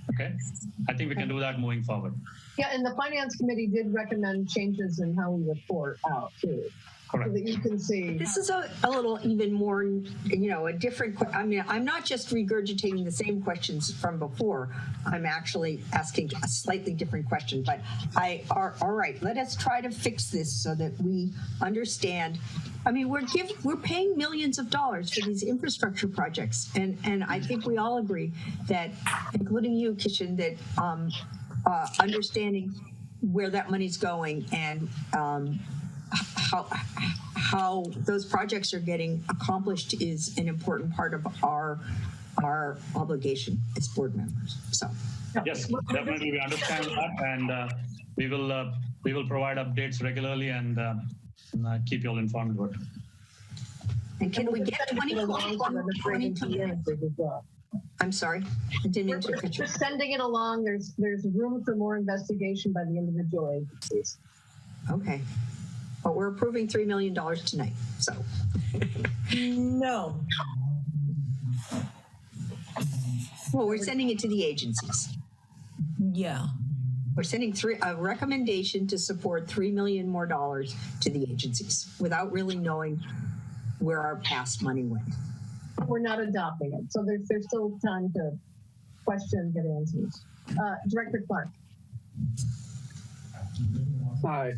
Okay, I think we can do that moving forward. Yeah, and the finance committee did recommend changes in how we report out too. Correct. So that you can see. This is a little even more, a different, I mean, I'm not just regurgitating the same questions from before. I'm actually asking a slightly different question, but all right, let us try to fix this so that we understand. I mean, we're paying millions of dollars for these infrastructure projects. And I think we all agree that, including you, Kishan, that understanding where that money's going and how those projects are getting accomplished is an important part of our obligation as board members. So yes, definitely we understand that, and we will provide updates regularly and keep you all informed about it. And can we get 2020? I'm sorry, I didn't mean to cut you. We're sending it along. There's room for more investigation by the individual agencies. Okay. But we're approving $3 million tonight, so. No. Well, we're sending it to the agencies. Yeah. We're sending a recommendation to support $3 million more to the agencies without really knowing where our past money went. We're not adopting it, so there's still time to question and get answers. Director Clark. Hi.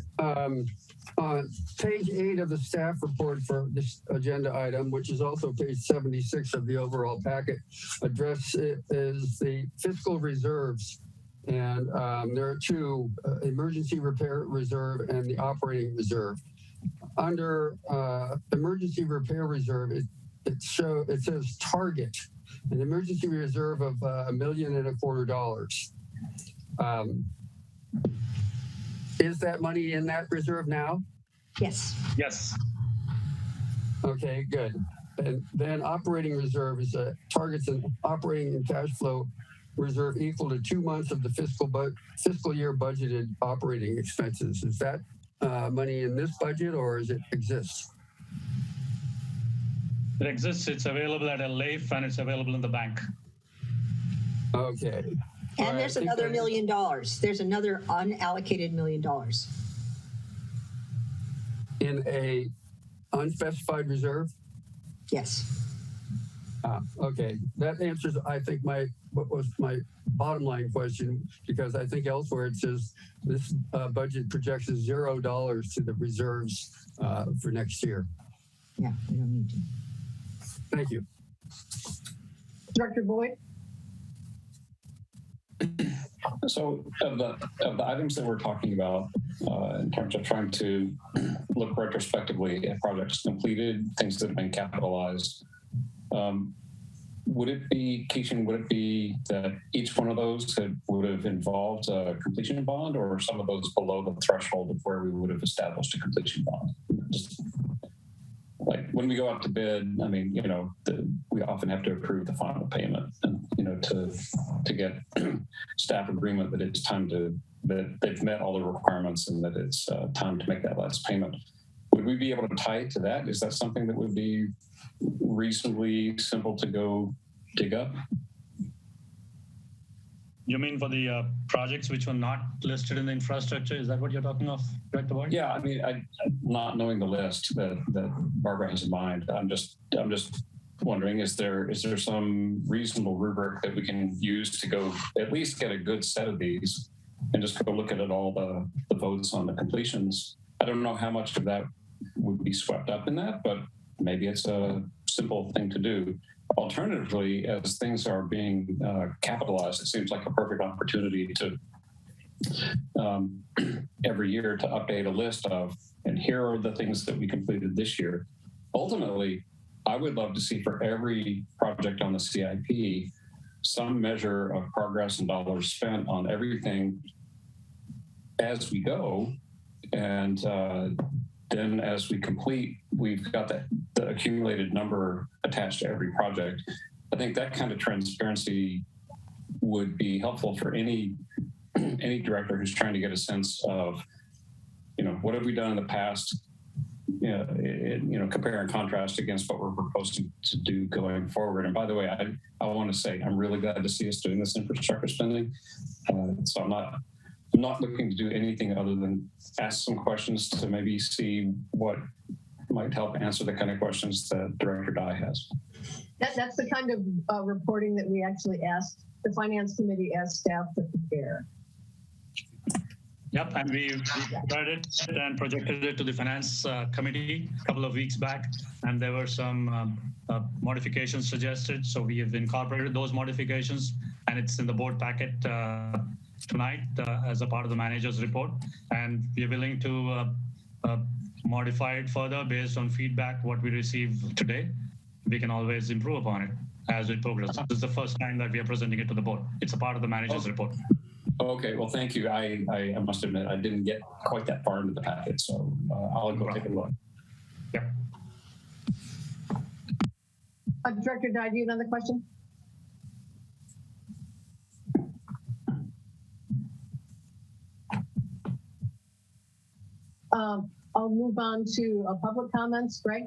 On page 8 of the staff report for this agenda item, which is also page 76 of the overall packet, address is the fiscal reserves. And there are two, emergency repair reserve and the operating reserve. Under emergency repair reserve, it says target, an emergency reserve of $1.25 million. Is that money in that reserve now? Yes. Yes. Okay, good. And then operating reserve is targets an operating and cash flow reserve equal to 2 months of the fiscal year budgeted operating expenses. Is that money in this budget, or does it exist? It exists. It's available at a LAIF and it's available in the bank. Okay. And there's another $1 million. There's another unallocated $1 million. In a unspecified reserve? Yes. Okay, that answers, I think, what was my bottom line question, because I think elsewhere it says this budget projects $0 to the reserves for next year. Yeah, we don't need to. Thank you. Director Boyd. So of the items that we're talking about in terms of trying to look retrospectively at projects completed, things that have been capitalized, would it be, Keishan, would it be that each one of those would have involved a completion bond, or some of those below the threshold of where we would have established a completion bond? Just like when we go out to bid, I mean, we often have to approve the final payment, and to get staff agreement that it's time that they've met all the requirements and that it's time to make that last payment. Would we be able to tie it to that? Is that something that would be reasonably simple to go dig up? You mean for the projects which were not listed in the infrastructure? Is that what you're talking of, Director Boyd? Yeah, I mean, not knowing the list that Barbara has in mind, I'm just wondering, is there some reasonable rubric that we can use to go at least get a good set of these and just go look at all the votes on the completions? I don't know how much of that would be swept up in that, but maybe it's a simple thing to do. Alternatively, as things are being capitalized, it seems like a perfect opportunity to every year to update a list of, and here are the things that we completed this year. Ultimately, I would love to see for every project on the CIP, some measure of progress and dollars spent on everything as we go. And then as we complete, we've got the accumulated number attached to every project. I think that kind of transparency would be helpful for any director who's trying to get a sense of, what have we done in the past? compare and contrast against what we're proposing to do going forward. And by the way, I want to say I'm really glad to see us doing this infrastructure spending. So I'm not looking to do anything other than ask some questions to maybe see what might help answer the kind of questions that Director Dye has. That's the kind of reporting that we actually asked the Finance Committee asked staff to prepare. Yep, and we prepared it and projected it to the Finance Committee a couple of weeks back, and there were some modifications suggested. So we have incorporated those modifications, and it's in the board packet tonight as a part of the manager's report. And we're willing to modify it further based on feedback, what we receive today. We can always improve upon it as we progress. This is the first time that we are presenting it to the board. It's a part of the manager's report. Okay, well, thank you. I must admit, I didn't get quite that far into the packet, so I'll go take a look. Yep. Director Dye, do you have another question? I'll move on to public comments. Greg?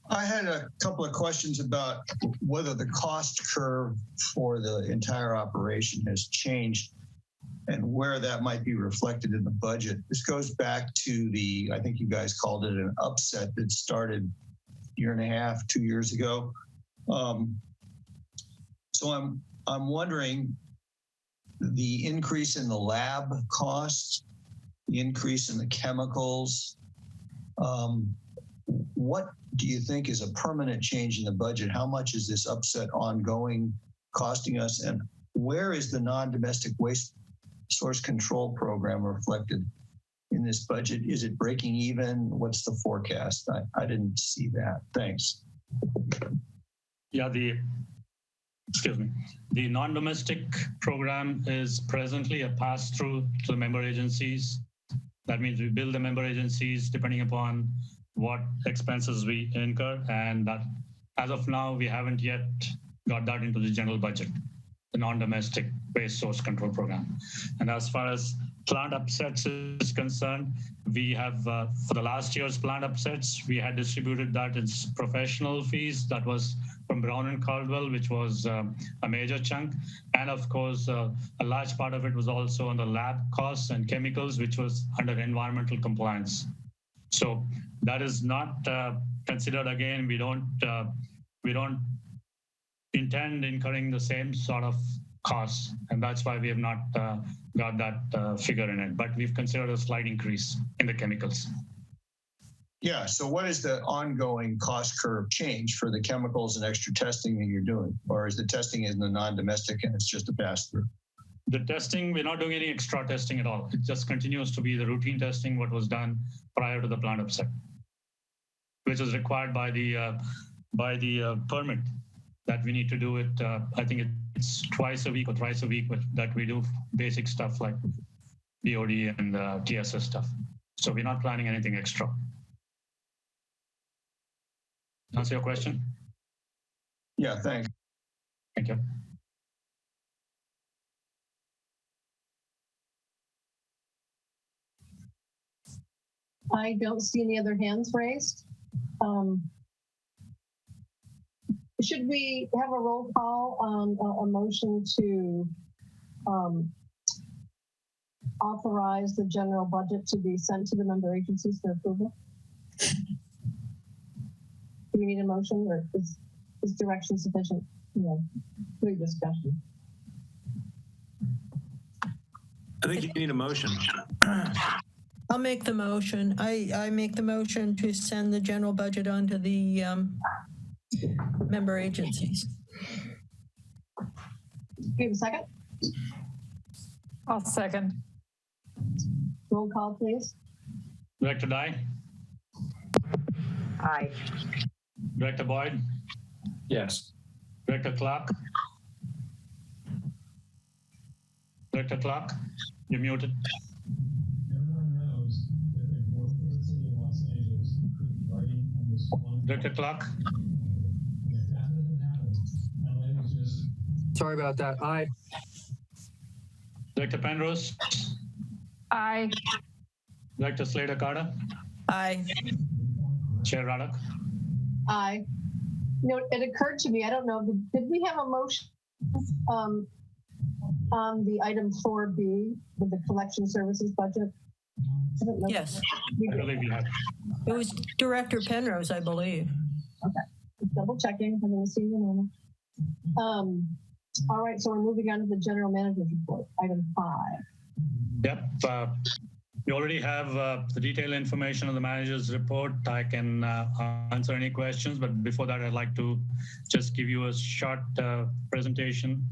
I had a couple of questions about whether the cost curve for the entire operation has changed and where that might be reflected in the budget. This goes back to I think you guys called it an upset that started a year and a half, 2 years ago. So I'm wondering the increase in the lab costs, the increase in the chemicals, what do you think is a permanent change in the budget? How much is this upset ongoing costing us? And where is the non-domestic waste source control program reflected in this budget? Is it breaking even? What's the forecast? I didn't see that. Thanks. Yeah, the non-domestic program is presently a pass-through to the member agencies. That means we bill the member agencies depending upon what expenses we incur, and that as of now, we haven't yet got that into the general budget, the non-domestic waste source control program. And as far as plant upsets is concerned, we have, for the last year's plant upsets, we had distributed that in professional fees. That was from Brown and Caldwell, which was a major chunk. And of course, a large part of it was also on the lab costs and chemicals, which was under environmental compliance. So that is not considered again. We don't intend incurring the same sort of costs, and that's why we have not got that figure in it. But we've considered a slight increase in the chemicals. Yeah. So what is the ongoing cost curve change for the chemicals and extra testing that you're doing, or is the testing in the non-domestic and it's just a pass through? The testing, we're not doing any extra testing at all. It just continues to be the routine testing, what was done prior to the plant upset, which is required by the permit that we need to do it. I think it's twice a week or thrice a week that we do basic stuff like BOD and TSS stuff. So we're not planning anything extra. Answer your question? Yeah, thanks. Thank you. I don't see any other hands raised. Should we have a roll call on a motion to authorize the general budget to be sent to the member agencies for approval? Do we need a motion, or is direction sufficient? Good discussion. I think you need a motion. I'll make the motion. I make the motion to send the general budget on to the member agencies. Do you have a second? I'll second. Roll call, please. Director Dye? Aye. Director Boyd? Yes. Director Clark? Director Clark, you're muted. Director Clark? Sorry about that. Aye. Director Penrose? Aye. Director Slater Carter, Aye. Chair Raddock. Aye. You know, it occurred to me, I don't know, did we have a motion on the item 4B with the collection services budget? I don't know. Yes. I believe we have. It was Director Penrose, I believe. Okay, just double checking. I'm going to see you in a moment. All right, so we're moving on to the general manager's report, item 5. Yep. We already have the detailed information on the manager's report. I can answer any questions, but before that, I'd like to just give you a short presentation.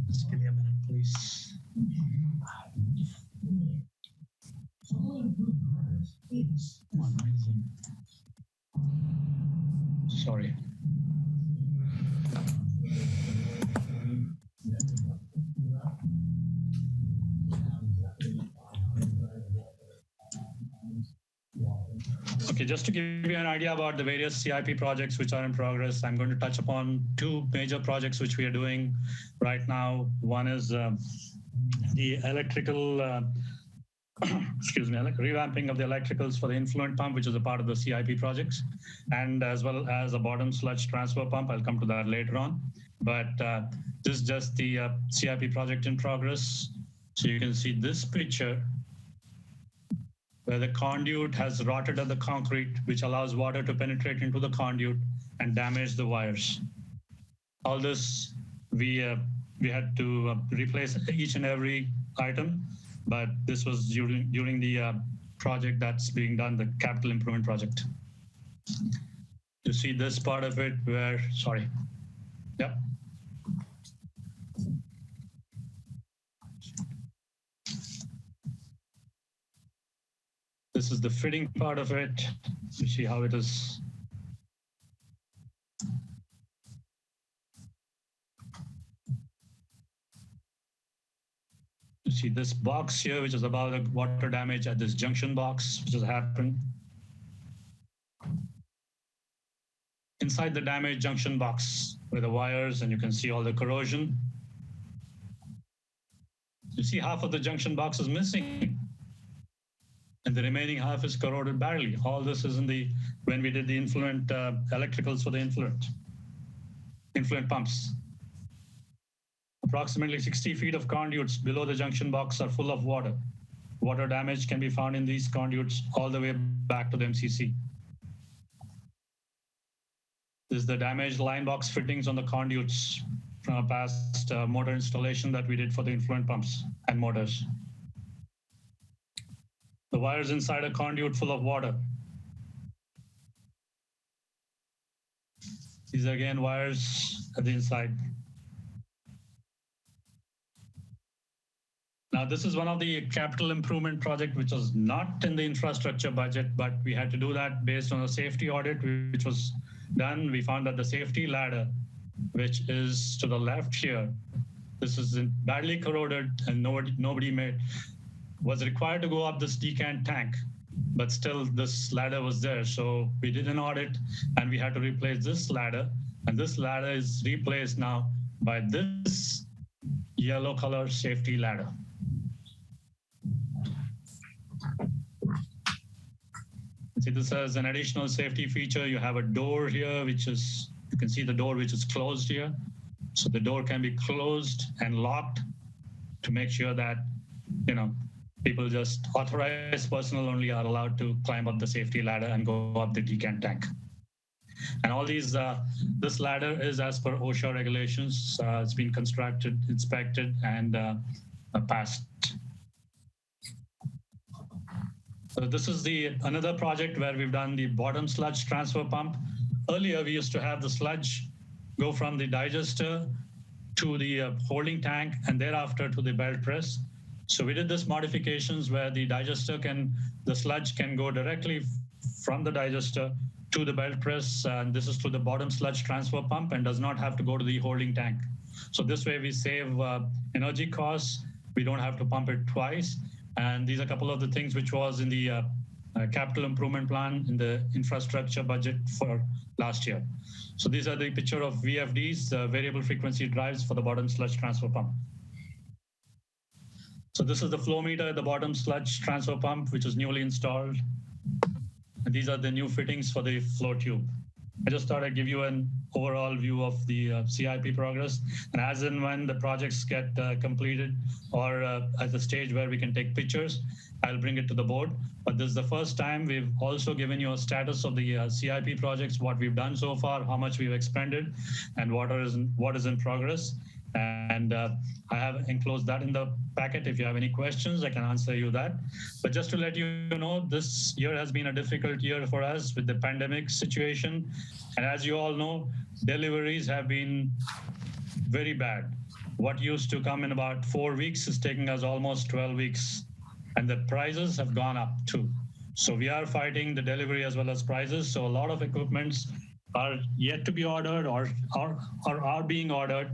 Just give me a minute, please. Sorry. Okay, just to give you an idea about the various CIP projects which are in progress, I'm going to touch upon 2 major projects which we are doing right now. One is the electrical, excuse me, revamping of the electricals for the influent pump, which is a part of the CIP projects, and as well as a bottom sludge transfer pump. I'll come to that later on. But this is just the CIP project in progress. So you can see this picture where the conduit has rotted at the concrete, which allows water to penetrate into the conduit and damage the wires. All this, we had to replace each and every item, but this was during the project that's being done, the capital improvement project. You see this part of it where, sorry, yep. This is the fitting part of it. You see how it is. You see this box here, which is about the water damage at this junction box, which has happened. Inside the damaged junction box were the wires, and you can see all the corrosion. You see half of the junction box is missing, and the remaining half is corroded badly. All this is in the, when we did the influent electricals for the influent pumps. Approximately 60 feet of conduits below the junction box are full of water. Water damage can be found in these conduits all the way back to the MCC. This is the damaged line box fittings on the conduits from a past motor installation that we did for the influent pumps and motors. The wires inside a conduit full of water. These are again wires at the inside. Now, this is one of the capital improvement project, which was not in the infrastructure budget, but we had to do that based on a safety audit, which was done. We found that the safety ladder, which is to the left here, this is badly corroded and nobody was required to go up this decant tank, but still this ladder was there. So we did an audit and we had to replace this ladder, and this ladder is replaced now by this yellow color safety ladder. See, this as an additional safety feature. You have a door here, which is, you can see the door which is closed here. So the door can be closed and locked to make sure that, you know, people, just authorized personnel only are allowed to climb up the safety ladder and go up the decant tank. And all these, this ladder is as per OSHA regulations. It's been constructed, inspected, and passed. So this is another project where we've done the bottom sludge transfer pump. Earlier, we used to have the sludge go from the digester to the holding tank and thereafter to the belt press. So we did this modifications where the digester the sludge can go directly from the digester to the belt press. And this is through the bottom sludge transfer pump and does not have to go to the holding tank. So this way we save energy costs. We don't have to pump it twice. And these are a couple of the things which was in the capital improvement plan in the infrastructure budget for last year. So these are the picture of VFDs, variable frequency drives for the bottom sludge transfer pump. So this is the flow meter at the bottom, sludge transfer pump, which is newly installed. And these are the new fittings for the flow tube. I just thought I'd give you an overall view of the CIP progress. And as and when the projects get completed or at the stage where we can take pictures, I'll bring it to the board. But this is the first time we've also given you a status of the CIP projects, what we've done so far, how much we've expended, and what is in progress. And I have enclosed that in the packet. If you have any questions, I can answer you that. But just to let you know, this year has been a difficult year for us with the pandemic situation. And as you all know, deliveries have been very bad. What used to come in about 4 weeks is taking us almost 12 weeks. And the prices have gone up too. So we are fighting the delivery as well as prices. So a lot of equipments are yet to be ordered or are being ordered,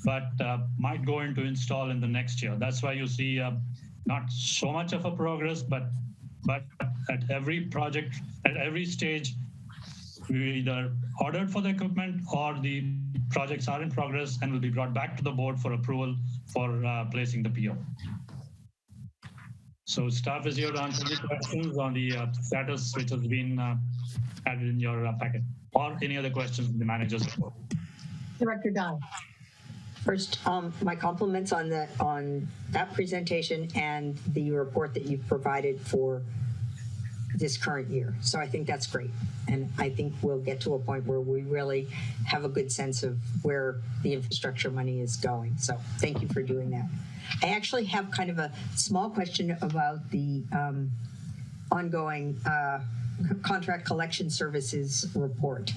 but might go into install in the next year. That's why you see not so much of a progress, but at every project, at every stage, we either ordered for the equipment or the projects are in progress and will be brought back to the board for approval for placing the PO. So staff is here to answer any questions on the status which has been added in your packet, or any other questions from the managers. Director Dunn. First, my compliments on that presentation and the report that you've provided for this current year. So I think that's great. And I think we'll get to a point where we really have a good sense of where the infrastructure money is going. So thank you for doing that. I actually have kind of a small question about the ongoing contract collection services report.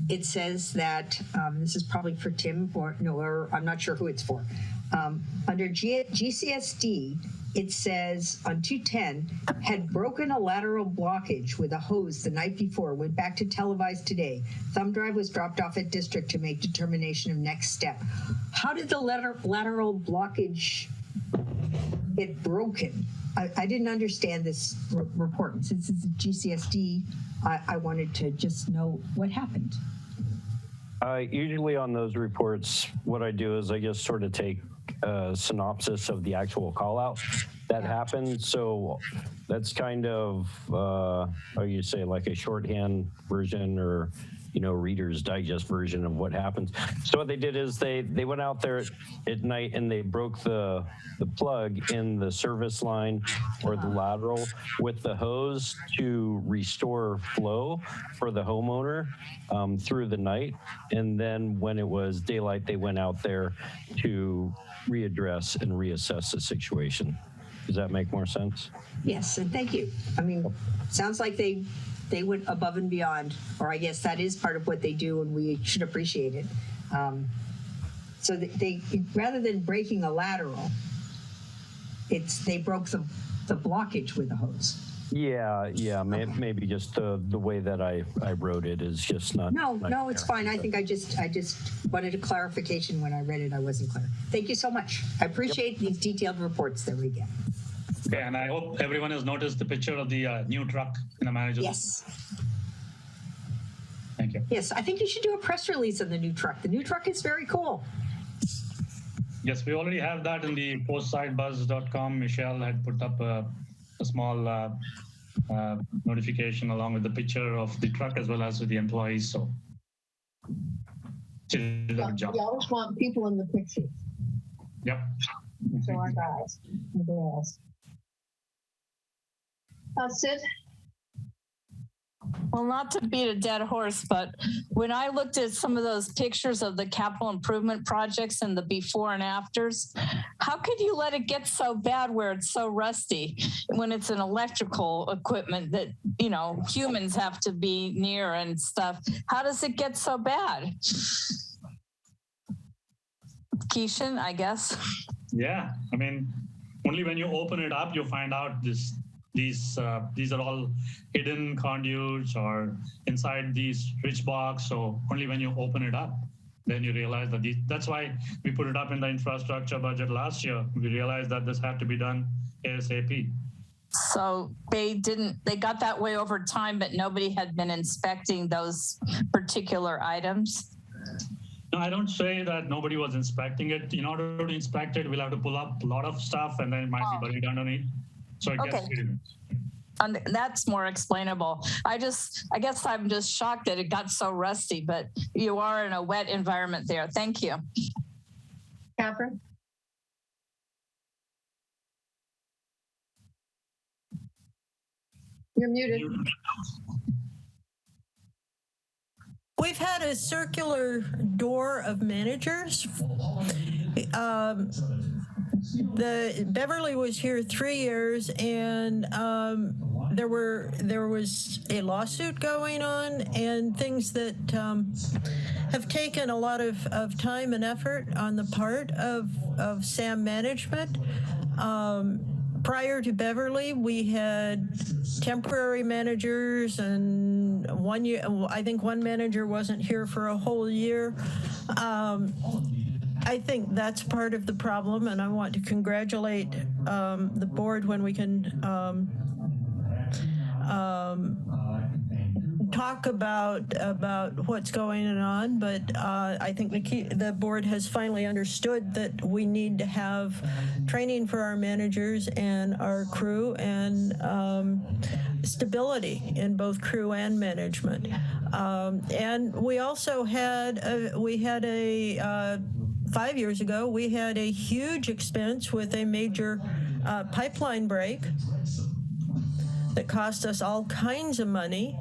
It says that, this is probably for Tim or I'm not sure who it's for. Under GCSD, it says on 210, had broken a lateral blockage with a hose the night before, went back to televised today. Thumb drive was dropped off at district to make determination of next step. How did the lateral blockage get broken? I didn't understand this report. Since it's a GCSD, I wanted to just know what happened. Usually on those reports, what I do is I just sort of take a synopsis of the actual call out that happened. So that's kind of, how you say, like a shorthand version or, Reader's Digest version of what happens. So what they did is they went out there at night and they broke the plug in the service line or the lateral with the hose to restore flow for the homeowner through the night. And then when it was daylight, they went out there to readdress and reassess the situation. Does that make more sense? Yes, and thank you. I mean, sounds like they went above and beyond, or I guess that is part of what they do, and we should appreciate it. So they rather than breaking a lateral, they broke the blockage with the hose. Yeah, maybe just the way that I wrote it is just not. No, it's fine. I think I just wanted a clarification when I read it. I wasn't clear. Thank you so much. I appreciate these detailed reports that we get. Okay, and I hope everyone has noticed the picture of the new truck in the manager's. Yes. Thank you. Yes, I think you should do a press release on the new truck. The new truck is very cool. Yes, we already have that in the postsidebuzz.com. Michelle had put up a small notification along with the picture of the truck as well as with the employees. So she did a good job. We always want people in the picture. Yep. So our guys and girls. Sid? Well, not to beat a dead horse, but when I looked at some of those pictures of the capital improvement projects and the before and afters, how could you let it get so bad where it's so rusty when it's an electrical equipment that, humans have to be near and stuff? How does it get so bad? Keishan, I guess. Yeah, I mean, only when you open it up, you find out these are all hidden conduits or inside these switch box. So only when you open it up, then you realize that that's why we put it up in the infrastructure budget last year. We realized that this had to be done ASAP. So they got that way over time, but nobody had been inspecting those particular items. No, I don't say that nobody was inspecting it. In order to inspect it, we'll have to pull up a lot of stuff and then it might be buried underneath. So it gets hidden. That's more explainable. I guess I'm just shocked that it got so rusty, but you are in a wet environment there. Thank you. Catherine? You're muted. We've had a circular door of managers. The Beverly was here 3 years, and there was a lawsuit going on and things that have taken a lot of time and effort on the part of SAM management. Prior to Beverly, we had temporary managers, and I think one manager wasn't here for a whole year. I think that's part of the problem, and I want to congratulate the board when we can talk about what's going on, but I think the board has finally understood that we need to have training for our managers and our crew, and stability in both crew and management. And we also had 5 years ago, we had a huge expense with a major pipeline break that cost us all kinds of money.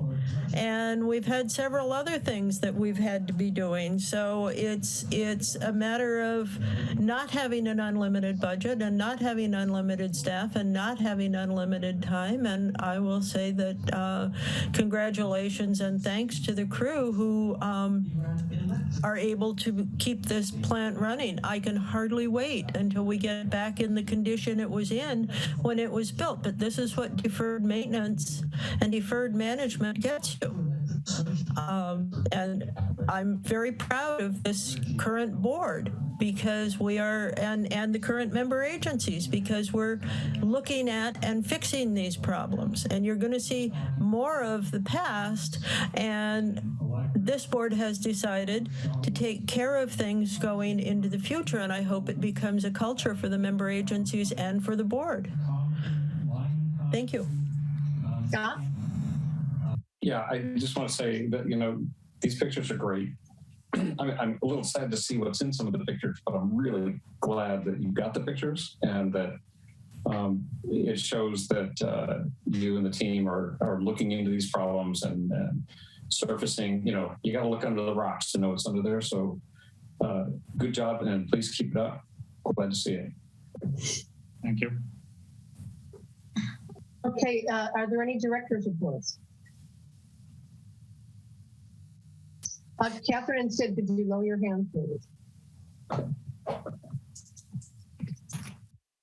And we've had several other things that we've had to be doing. So it's a matter of not having an unlimited budget and not having unlimited staff and not having unlimited time. And I will say that congratulations and thanks to the crew who are able to keep this plant running. I can hardly wait until we get back in the condition it was in when it was built. But this is what deferred maintenance and deferred management gets you. And I'm very proud of this current board because we are, and the current member agencies, because we're looking at and fixing these problems. And you're going to see more of the past, and this board has decided to take care of things going into the future, and I hope it becomes a culture for the member agencies and for the board. Thank you. Scott? Yeah, I just want to say that, these pictures are great. I'm a little sad to see what's in some of the pictures, but I'm really glad that you got the pictures and that it shows that you and the team are looking into these problems and surfacing. You got to look under the rocks to know what's under there. So good job, and please keep it up. Glad to see it. Thank you. Okay, are there any director's reports? Catherine and Sid, could you lower your hand, please?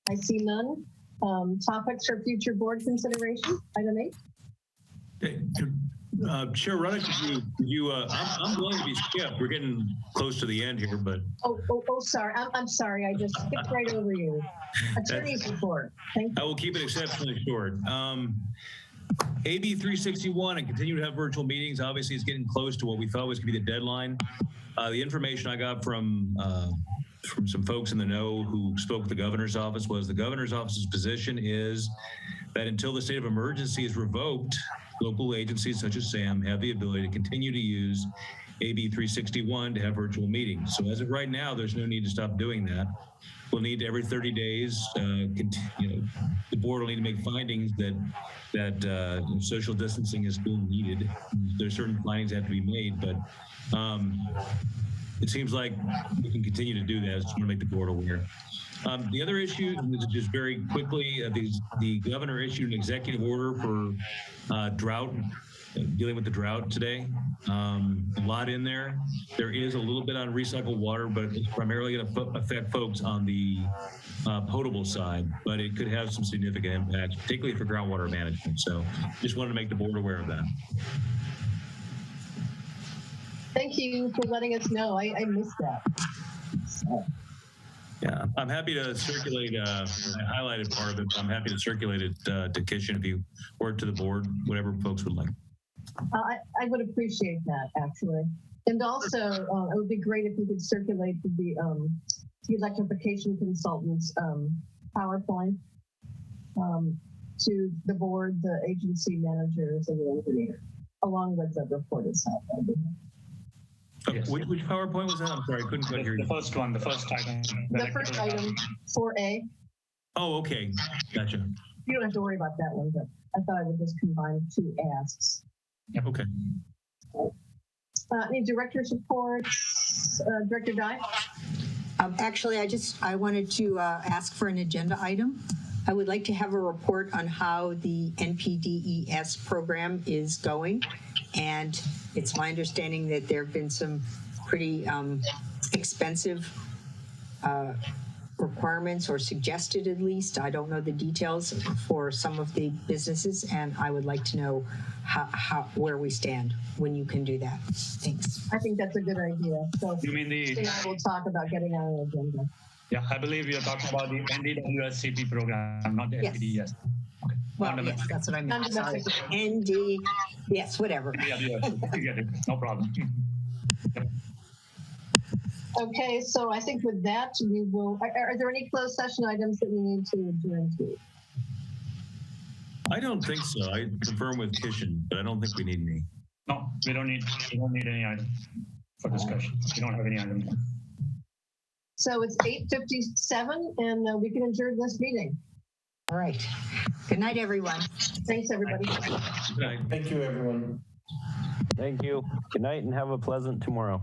I see none. Topics for future board consideration, item 8. Okay. Chair Ruddock, I'm willing to be skipped. We're getting close to the end here, but. Oh, sorry. I'm sorry. I just skipped right over you. Attorney's report. Thank you. I will keep it exceptionally short. AB 361 and continue to have virtual meetings. Obviously, it's getting close to what we thought was going to be the deadline. The information I got from some folks in the know who spoke with the governor's office was the governor's office's position is that until the state of emergency is revoked, local agencies such as SAM have the ability to continue to use AB 361 to have virtual meetings. So as of right now, there's no need to stop doing that. We'll need every 30 days, the board will need to make findings that social distancing is still needed. There's certain findings that have to be made, but it seems like we can continue to do that. I just want to make the board aware. The other issue, just very quickly, the governor issued an executive order for drought, dealing with the drought today. A lot in there. There is a little bit on recycled water, but it's primarily going to affect folks on the potable side, but it could have some significant impacts, particularly for groundwater management. So just wanted to make the board aware of that. Thank you for letting us know. I missed that. So. Yeah, I'm happy to circulate, I highlighted part of it, but I'm happy to circulate it to Kishan if you or to the board, whatever folks would like. I would appreciate that, actually. And also, it would be great if you could circulate the electrification consultants PowerPoint to the board, the agency managers, and the engineer, along with the report itself. Yes. Which PowerPoint was that? I'm sorry, I couldn't quite hear you. The first one, the first item. The first item, 4A. Oh, okay. Gotcha. You don't have to worry about that one, but I thought I would just combine two asks. Yep. Okay. Any director's reports? Director Dye? Actually, I wanted to ask for an agenda item. I would like to have a report on how the NPDES program is going. And it's my understanding that there have been some pretty expensive requirements, or suggested at least. I don't know the details for some of the businesses, and I would like to know where we stand when you can do that. Thanks. I think that's a good idea. So you mean the? I will talk about getting on an agenda. Yeah, I believe you're talking about the NDWSCP program, not the Yes. NPDES. Okay. Well, yes, that's what I meant. Sorry. ND, yes, whatever. Yeah, you get it. No problem. Yep. Okay, so I think with that, we will, are there any closed session items that we need to adjourn to? I don't think so. I confirm with Kishan, but I don't think we need any. No, we don't need any items for discussion. We don't have any items. So it's 8:57 and we can adjourn this meeting. All right. Good night, everyone. Thanks, everybody. Good night. Thank you, everyone. Thank you. Good night and have a pleasant tomorrow.